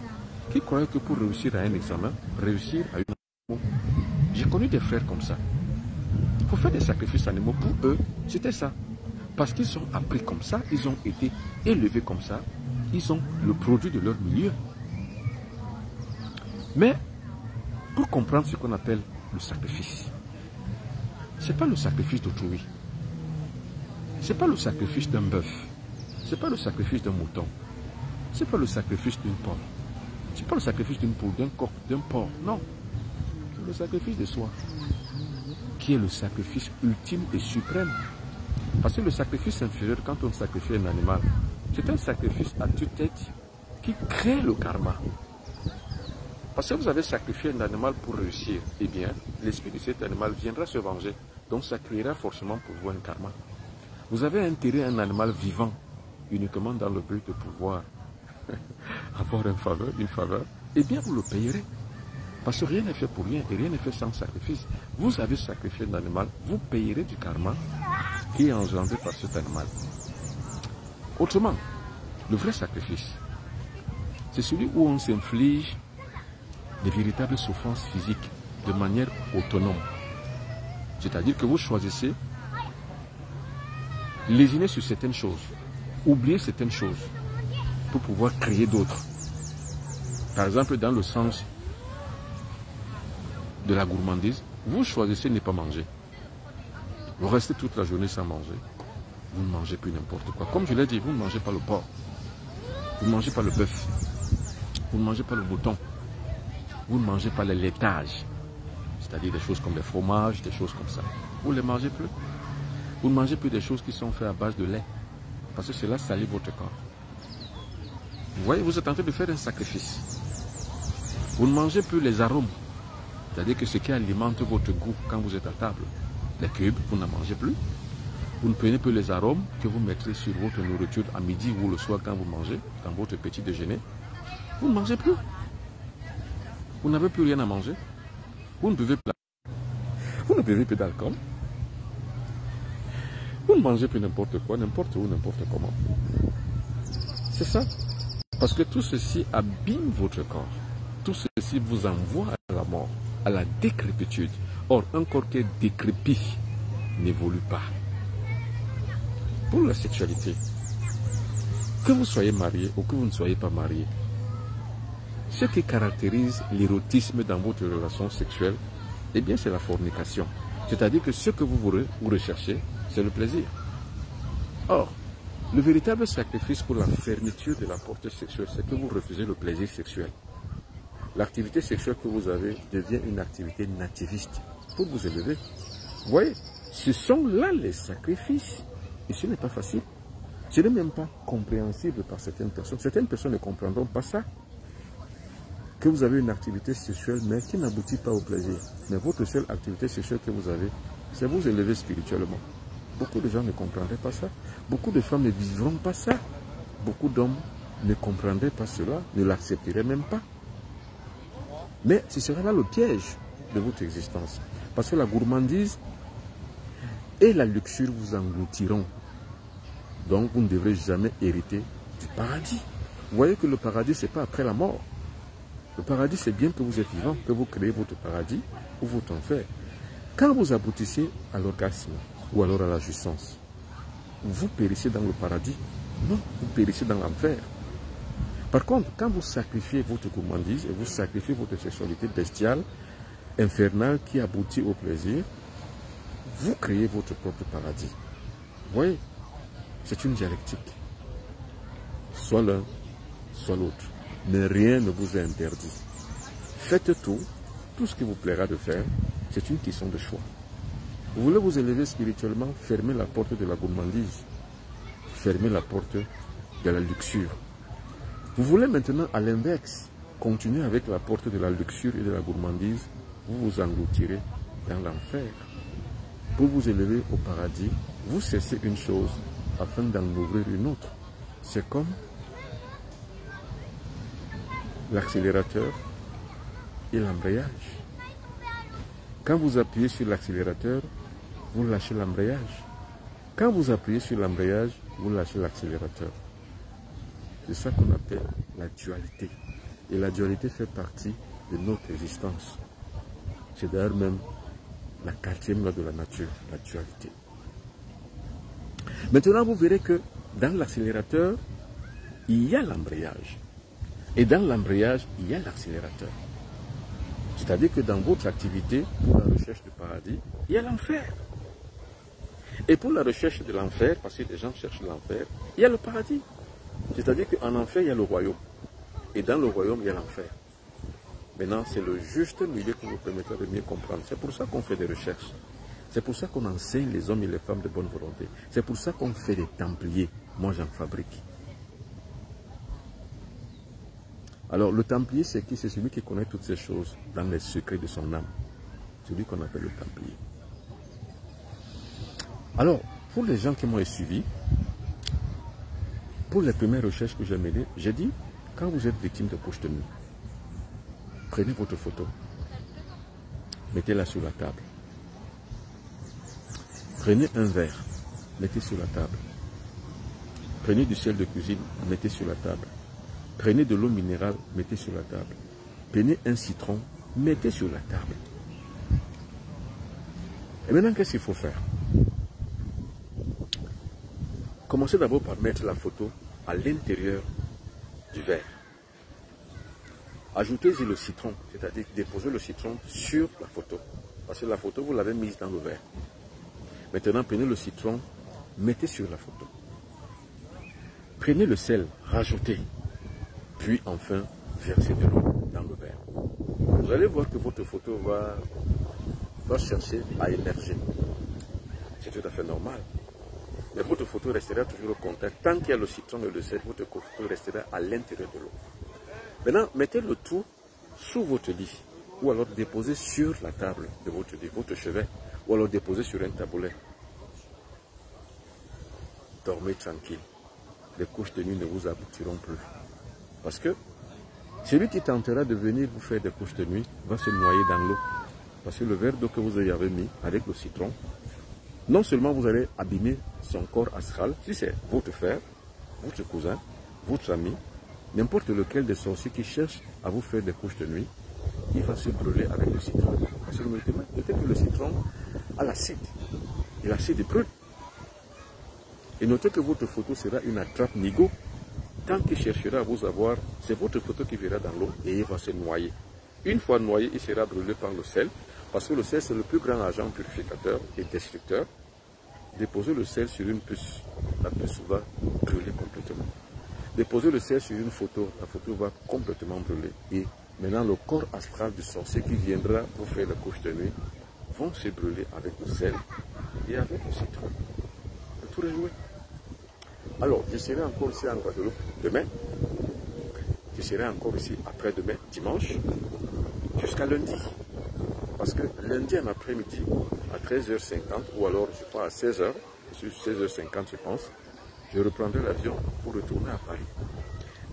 qui croyaient que pour réussir à un examen, réussir à une... J'ai connu des frères comme ça. Pour faire des sacrifices animaux, pour eux, c'était ça. Parce qu'ils sont appris comme ça, ils ont été élevés comme ça, ils ont le produit de leur milieu. Mais, pour comprendre ce qu'on appelle le sacrifice, ce n'est pas le sacrifice d'autrui. Ce n'est pas le sacrifice d'un bœuf. Ce n'est pas le sacrifice d'un mouton. Ce n'est pas le sacrifice d'une pomme. Ce n'est pas le sacrifice d'une poule, d'un coq, d'un porc. Non. C'est le sacrifice de soi, qui est le sacrifice ultime et suprême. Parce que le sacrifice inférieur, quand on sacrifie un animal, c'est un sacrifice à tue-tête qui crée le karma. Parce que vous avez sacrifié un animal pour réussir, eh bien, l'esprit de cet animal viendra se venger. Donc ça créera forcément pour vous un karma. Vous avez enterré un animal vivant uniquement dans le but de pouvoir avoir une faveur, eh bien vous le payerez. Parce que rien n'est fait pour rien et rien n'est fait sans sacrifice. Vous avez sacrifié un animal, vous payerez du karma qui est engendré par cet animal. Autrement, le vrai sacrifice, c'est celui où on s'inflige des véritables souffrances physiques de manière autonome. C'est-à-dire que vous choisissez lésiner sur certaines choses, oublier certaines choses pour pouvoir créer d'autres. Par exemple, dans le sens de la gourmandise, vous choisissez de ne pas manger. Vous restez toute la journée sans manger. Vous ne mangez plus n'importe quoi. Comme je l'ai dit, vous ne mangez pas le porc. Vous ne mangez pas le bœuf. Vous ne mangez pas le mouton. Vous ne mangez pas le laitage. C'est-à-dire des choses comme des fromages, des choses comme ça. Vous ne les mangez plus. Vous ne mangez plus des choses qui sont faites à base de lait. Parce que cela salit votre corps. Vous voyez, vous êtes en train de faire un sacrifice. Vous ne mangez plus les arômes. C'est-à-dire que ce qui alimente votre goût quand vous êtes à table. Les cubes, vous n'en mangez plus. Vous ne prenez plus les arômes que vous mettrez sur votre nourriture à midi ou le soir quand vous mangez, dans votre petit déjeuner. Vous ne mangez plus. Vous n'avez plus rien à manger. Vous ne buvez plus. Vous ne buvez plus d'alcool. Vous ne mangez plus n'importe quoi, n'importe où, n'importe comment. C'est ça. Parce que tout ceci abîme votre corps. Tout ceci vous envoie à la mort, à la décrépitude. Or, un corps qui est décrépit n'évolue pas. Pour la sexualité, que vous soyez marié ou que vous ne soyez pas marié, ce qui caractérise l'érotisme dans votre relation sexuelle, eh bien c'est la fornication. C'est-à-dire que ce que vous recherchez, c'est le plaisir. Or, le véritable sacrifice pour la fermeture de la porte sexuelle, c'est que vous refusez le plaisir sexuel. L'activité sexuelle que vous avez devient une activité nativiste pour vous élever. Vous voyez, ce sont là les sacrifices. Et ce n'est pas facile. Ce n'est même pas compréhensible par certaines personnes. Certaines personnes ne comprendront pas ça. Que vous avez une activité sexuelle, mais qui n'aboutit pas au plaisir. Mais votre seule activité sexuelle que vous avez, c'est vous élever spirituellement. Beaucoup de gens ne comprendraient pas ça. Beaucoup de femmes ne vivront pas ça. Beaucoup d'hommes ne comprendraient pas cela, ne l'accepteraient même pas. Mais ce sera là le piège de votre existence. Parce que la gourmandise et la luxure vous engloutiront. Donc vous ne devrez jamais hériter du paradis. Vous voyez que le paradis, ce n'est pas après la mort. Le paradis, c'est bien que vous êtes vivant, que vous créez votre paradis ou votre enfer. Quand vous aboutissez à l'orgasme ou alors à la jouissance, vous périssez dans le paradis. Non, vous périssez dans l'enfer. Par contre, quand vous sacrifiez votre gourmandise et vous sacrifiez votre sexualité bestiale, infernale, qui aboutit au plaisir, vous créez votre propre paradis. Vous voyez, c'est une dialectique. Soit l'un, soit l'autre. Mais rien ne vous est interdit. Faites tout ce qui vous plaira de faire, c'est une question de choix. Vous voulez vous élever spirituellement, fermez la porte de la gourmandise. Fermez la porte de la luxure. Vous voulez maintenant, à l'inverse, continuer avec la porte de la luxure et de la gourmandise, vous vous engloutirez dans l'enfer. Pour vous élever au paradis, vous cessez une chose afin d'en ouvrir une autre. C'est comme l'accélérateur et l'embrayage. Quand vous appuyez sur l'accélérateur, vous lâchez l'embrayage. Quand vous appuyez sur l'embrayage, vous lâchez l'accélérateur. C'est ça qu'on appelle la dualité. Et la dualité fait partie de notre existence. C'est d'ailleurs même la 4e loi de la nature, la dualité. Maintenant, vous verrez que dans l'accélérateur, il y a l'embrayage. Et dans l'embrayage, il y a l'accélérateur. C'est-à-dire que dans votre activité, pour la recherche du paradis, il y a l'enfer. Et pour la recherche de l'enfer, parce que les gens cherchent l'enfer, il y a le paradis. C'est-à-dire qu'en enfer, il y a le royaume. Et dans le royaume, il y a l'enfer. Maintenant, c'est le juste milieu qui vous permettra de mieux comprendre. C'est pour ça qu'on fait des recherches. C'est pour ça qu'on enseigne les hommes et les femmes de bonne volonté. C'est pour ça qu'on fait des templiers. Moi, j'en fabrique. Alors, le templier, c'est qui? C'est celui qui connaît toutes ces choses dans les secrets de son âme. Celui qu'on appelle le templier. Alors, pour les gens qui m'ont suivi, pour les premières recherches que j'ai menées, j'ai dit, quand vous êtes victime de couche de nuit, prenez votre photo, mettez-la sur la table. Prenez un verre, mettez sur la table. Prenez du sel de cuisine, mettez sur la table. Prenez de l'eau minérale, mettez sur la table. Prenez un citron, mettez sur la table. Et maintenant, qu'est-ce qu'il faut faire? Commencez d'abord par mettre la photo à l'intérieur du verre. Ajoutez-y le citron, c'est-à-dire déposez le citron sur la photo. Parce que la photo, vous l'avez mise dans le verre. Maintenant, prenez le citron, mettez sur la photo. Prenez le sel, rajoutez. Puis enfin, versez de l'eau dans le verre. Vous allez voir que votre photo va chercher à émerger. C'est tout à fait normal. Mais votre photo restera toujours au contact. Tant qu'il y a le citron et le sel, votre photo restera à l'intérieur de l'eau. Maintenant, mettez le tout sous votre lit. Ou alors déposez sur la table de votre lit, votre chevet. Ou alors déposez sur un taboulet. Dormez tranquille. Les couches de nuit ne vous aboutiront plus. Parce que celui qui tentera de venir vous faire des couches de nuit va se noyer dans l'eau. Parce que le verre d'eau que vous avez mis avec le citron, non seulement vous allez abîmer son corps astral, si c'est votre frère, votre cousin, votre ami, n'importe lequel des sorciers qui cherchent à vous faire des couches de nuit, il va se brûler avec le citron. Parce que peut-être que le citron a l'acide. Et l'acide brûle. Et notez que votre photo sera une attrape nigo. Tant qu'il cherchera à vous avoir, c'est votre photo qui verra dans l'eau et il va se noyer. Une fois noyé, il sera brûlé par le sel. Parce que le sel, c'est le plus grand agent purificateur et destructeur. Déposez le sel sur une puce. La puce va brûler complètement. Déposez le sel sur une photo. La photo va complètement brûler. Et maintenant, le corps astral du sorcier qui viendra pour faire la couche de nuit vont se brûler avec le sel et avec le citron. Le tour est joué. Alors, je serai encore ici en Guadeloupe demain. Je serai encore ici après-demain, dimanche, jusqu'à lundi. Parce que lundi en après-midi, à 13h50, ou alors je crois à 16h, sur 16h50 je pense, je reprendrai l'avion pour retourner à Paris.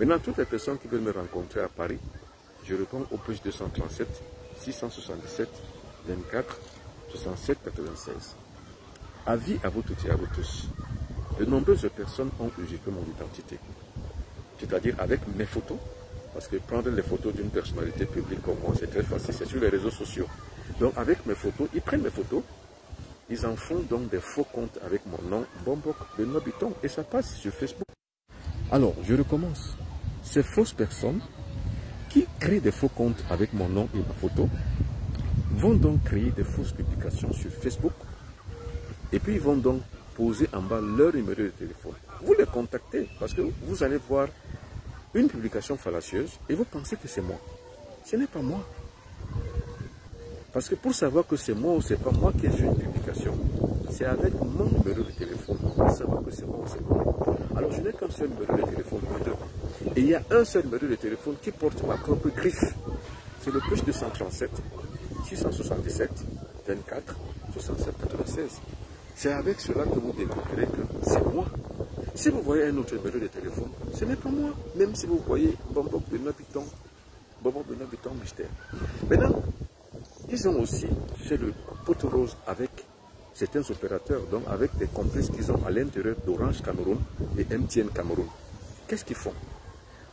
Maintenant, toutes les personnes qui veulent me rencontrer à Paris, je réponds au plus 237 677 24 67 96. avis à vous toutes et à vous tous. De nombreuses personnes ont usurpé mon identité. C'est-à-dire avec mes photos. Parce que prendre les photos d'une personnalité publique comme moi, c'est très facile, c'est sur les réseaux sociaux. Donc avec mes photos, ils prennent mes photos, ils en font donc des faux comptes avec mon nom, Bombok Benoît Bitton, et ça passe sur Facebook. Alors, je recommence. Ces fausses personnes qui créent des faux comptes avec mon nom et ma photo vont donc créer des fausses publications sur Facebook et puis ils vont donc poser en bas leur numéro de téléphone. Vous les contactez parce que vous allez voir une publication fallacieuse et vous pensez que c'est moi. Ce n'est pas moi. Parce que pour savoir que c'est moi ou c'est pas moi qui ai fait une publication, c'est avec mon numéro de téléphone pour savoir que c'est moi ou c'est pas moi. Alors je n'ai qu'un seul numéro de téléphone, et il y a un seul numéro de téléphone qui porte ma propre griffe. C'est le plus 237 677 24 67 96. C'est avec cela que vous découvrirez que c'est moi. Si vous voyez un autre numéro de téléphone, ce n'est pas moi. Même si vous voyez Bombok Benoît Bitton, Bombok Benoît Bitton Mystère. Maintenant, ils ont aussi fait le poteau rose avec certains opérateurs, donc avec des complices qu'ils ont à l'intérieur d'Orange Cameroun et MTN Cameroun. Qu'est-ce qu'ils font?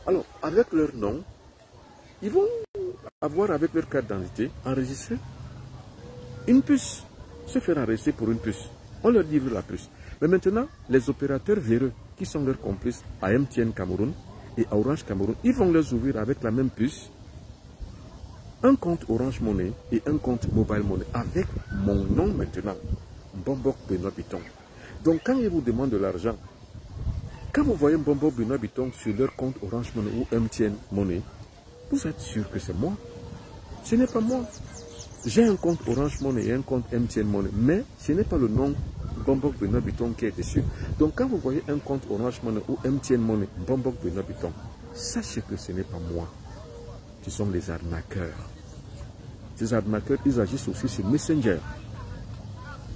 Alors, avec leur nom, ils vont avoir avec leur carte d'identité enregistré une puce, se faire enregistrer pour une puce. On leur livre la puce. Mais maintenant, les opérateurs véreux, qui sont leurs complices à MTN Cameroun et à Orange Cameroun, ils vont les ouvrir avec la même puce, un compte Orange Money et un compte Mobile Money, avec mon nom maintenant, Bombok Benoît Bitton. Donc quand ils vous demandent de l'argent, quand vous voyez Bombok Benoît Bitton sur leur compte Orange Money ou MTN Money, vous êtes sûr que c'est moi. Ce n'est pas moi. J'ai un compte Orange Money et un compte MTN Money, mais ce n'est pas le nom Bombok Benoît Bitton qui est dessus. Donc quand vous voyez un compte Orange Money ou MTN Money, Bombok Benoît Bitton, sachez que ce n'est pas moi. Ce sont les arnaqueurs. Ces arnaqueurs, ils agissent aussi sur Messenger.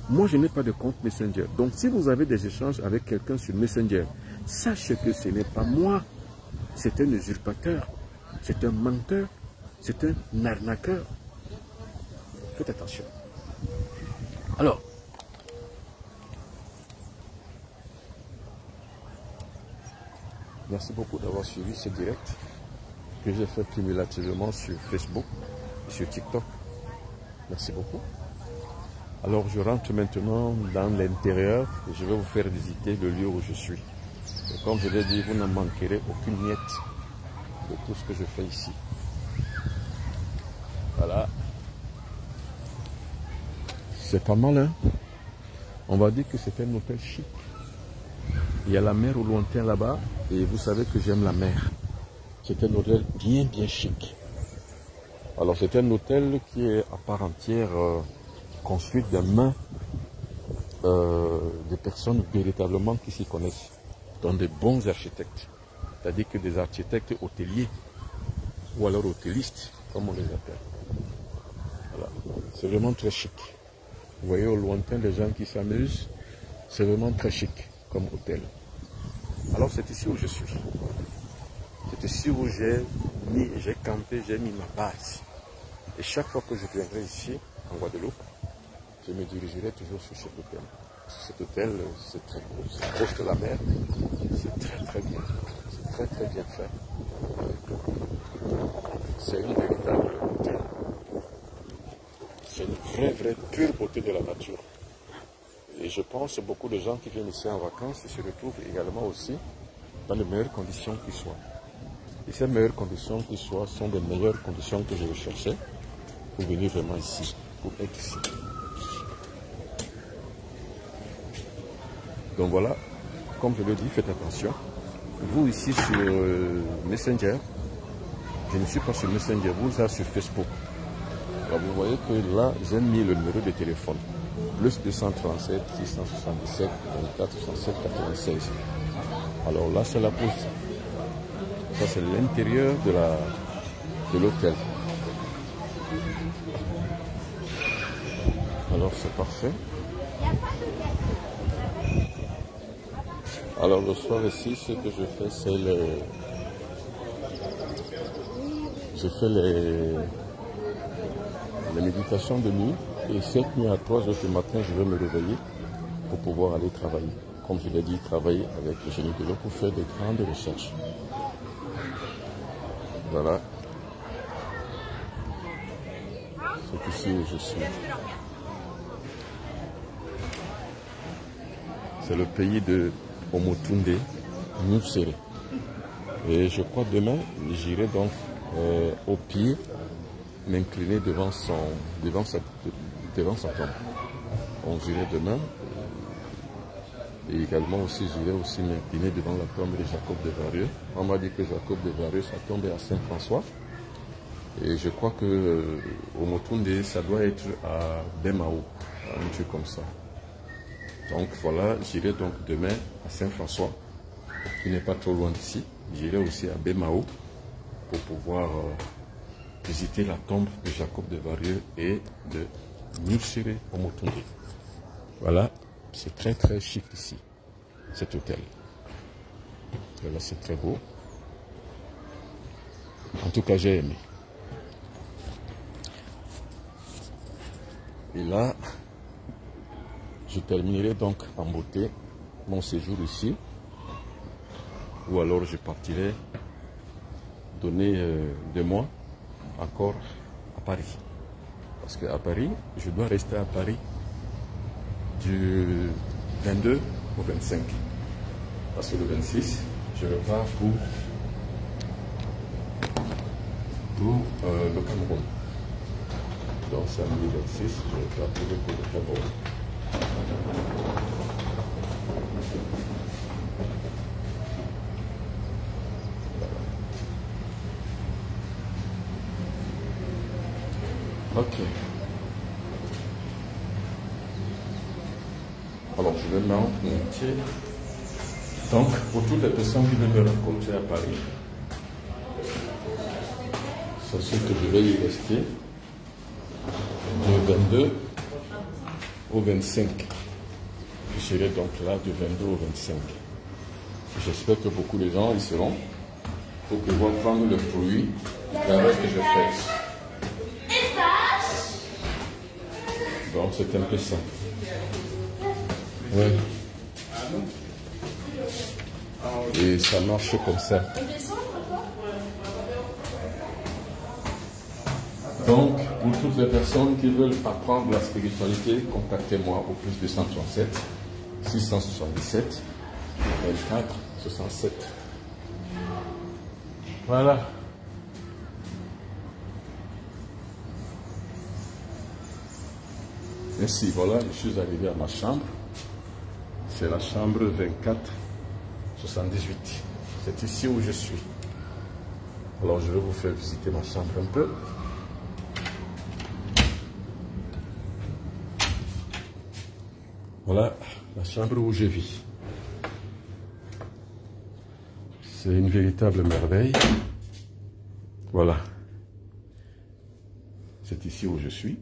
Moi, je n'ai pas de compte Messenger. Donc, si vous avez des échanges avec quelqu'un sur Messenger, sachez que ce n'est pas moi. C'est un usurpateur. C'est un menteur. C'est un arnaqueur. Faites attention. Alors, merci beaucoup d'avoir suivi ce direct que j'ai fait cumulativement sur Facebook et sur TikTok. Merci beaucoup. Alors je rentre maintenant dans l'intérieur et je vais vous faire visiter le lieu où je suis. Et comme je l'ai dit, vous ne manquerez aucune miette de tout ce que je fais ici. Voilà. C'est pas mal, hein? On va dire que c'est un hôtel chic. Il y a la mer au lointain là-bas et vous savez que j'aime la mer. C'est un hôtel bien chic. Alors c'est un hôtel qui est à part entière construit des mains de personnes véritablement qui s'y connaissent, dans de bons architectes. C'est-à-dire que des architectes hôteliers ou alors hôtellistes, comme on les appelle. Voilà. C'est vraiment très chic. Vous voyez au lointain des gens qui s'amusent. C'est vraiment très chic comme hôtel. Alors c'est ici où je suis. C'est ici où j'ai campé, j'ai mis ma base. Et chaque fois que je viendrai ici, en Guadeloupe, je me dirigerai toujours sur cet hôtel. Cet hôtel, c'est très beau, c'est proche de la mer, c'est très bien. C'est très bien fait. C'est une véritable beauté. C'est une vraie pure beauté de la nature. Et je pense que beaucoup de gens qui viennent ici en vacances se retrouvent également aussi dans les meilleures conditions qui soient. Et ces meilleures conditions qui soient sont des meilleures conditions que je recherchais pour venir vraiment ici, pour être ici. Donc voilà, comme je le dis, faites attention. Vous ici sur Messenger, je ne suis pas sur Messenger, vous êtes sur Facebook. Alors vous voyez que là, j'ai mis le numéro de téléphone. Plus 237 677 24 67 96. Alors là, c'est la pause. Ça, c'est l'intérieur de l'hôtel. Alors, c'est parfait. Alors, le soir ici, ce que je fais, c'est je fais les méditations de nuit. Et cette nuit à 3 h du matin, je vais me réveiller pour pouvoir aller travailler. Comme je l'ai dit, travailler avec le génie de l'eau pour faire de grandes recherches. Voilà. C'est ici où je suis. C'est le pays de Omotunde, Nusere. Et je crois demain, j'irai donc au pied m'incliner devant sa tombe. On j'irai demain. Et également aussi, j'irai aussi m'incliner devant la tombe de Jacob de Varieux. On m'a dit que Jacob de Varieux, sa tombe est à Saint-François. Et je crois que Omotunde, ça doit être à Bemao, un truc comme ça. Donc voilà, j'irai donc demain à Saint-François, qui n'est pas trop loin d'ici. J'irai aussi à Bemao pour pouvoir visiter la tombe de Jacob de Varieux et de Nusere Omotunde. Voilà, c'est très très chic ici, cet hôtel. Voilà, c'est très beau. En tout cas, j'ai aimé. Et là, je terminerai donc en beauté mon séjour ici, ou alors je partirai donner 2 mois encore à Paris. Parce qu'à Paris, je dois rester à Paris du 22 au 25. Parce que le 26, je repars pour le Cameroun. Donc samedi 26, je repars pour le Cameroun. Ok. Alors, je vais monter. Donc, pour toutes les personnes qui veulent me rencontrer à Paris, sachez que je vais y rester du 22 au 25. Je serai donc là du 22 au 25. J'espère que beaucoup de gens y seront pour pouvoir prendre le fruit du travail que je fais. Donc c'est un peu ça. Ouais. Et ça marche comme ça. Donc, pour toutes les personnes qui veulent apprendre la spiritualité, contactez-moi au plus 237 677 24 67. Voilà. Ainsi, voilà, je suis arrivé à ma chambre. C'est la chambre 24 78. C'est ici où je suis. Alors, je vais vous faire visiter ma chambre un peu. Voilà la chambre où je vis. C'est une véritable merveille. Voilà. C'est ici où je suis.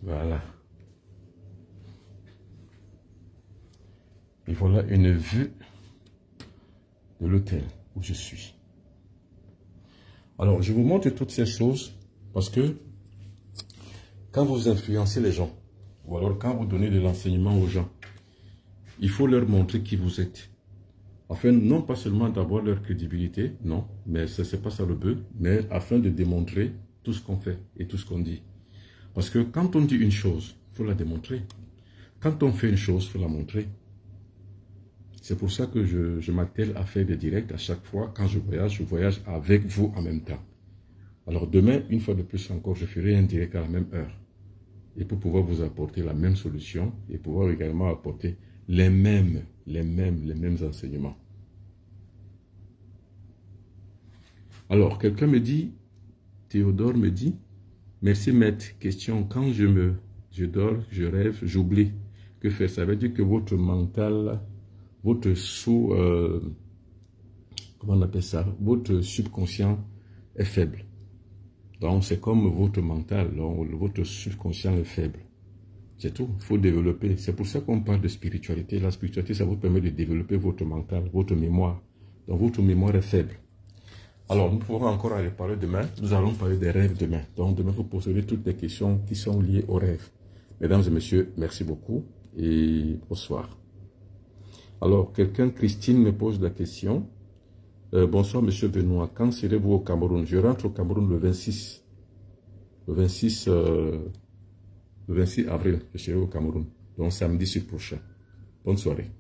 Voilà. Et voilà une vue de l'hôtel où je suis. Alors, je vous montre toutes ces choses parce que quand vous influencez les gens, ou alors quand vous donnez de l'enseignement aux gens, il faut leur montrer qui vous êtes. Afin, non pas seulement d'avoir leur crédibilité, non, mais ce n'est pas ça le but, mais afin de démontrer tout ce qu'on fait et tout ce qu'on dit. Parce que quand on dit une chose, il faut la démontrer. Quand on fait une chose, il faut la montrer. C'est pour ça que je m'attelle à faire des directs à chaque fois. Quand je voyage avec vous en même temps. Alors demain, une fois de plus encore, je ferai un direct à la même heure. Et pour pouvoir vous apporter la même solution et pouvoir également apporter les mêmes enseignements. Alors, quelqu'un me dit, Théodore me dit, merci maître, question, quand je dors, je rêve, j'oublie. Que faire? Ça veut dire que votre mental, votre comment on appelle ça? Votre subconscient est faible. Donc, c'est comme votre mental, donc, votre subconscient est faible. C'est tout, il faut développer. C'est pour ça qu'on parle de spiritualité. La spiritualité, ça vous permet de développer votre mental, votre mémoire. Donc, votre mémoire est faible. Alors, nous pourrons encore aller parler demain. Nous allons parler des rêves demain. Donc, demain, vous poserez toutes les questions qui sont liées aux rêves. Mesdames et messieurs, merci beaucoup et bonsoir. Alors, Christine me pose la question. Bonsoir, monsieur Benoît. Quand serez-vous au Cameroun? Je rentre au Cameroun le 26. Le 26 avril, je serai au Cameroun. Donc, samedi prochain. Bonne soirée.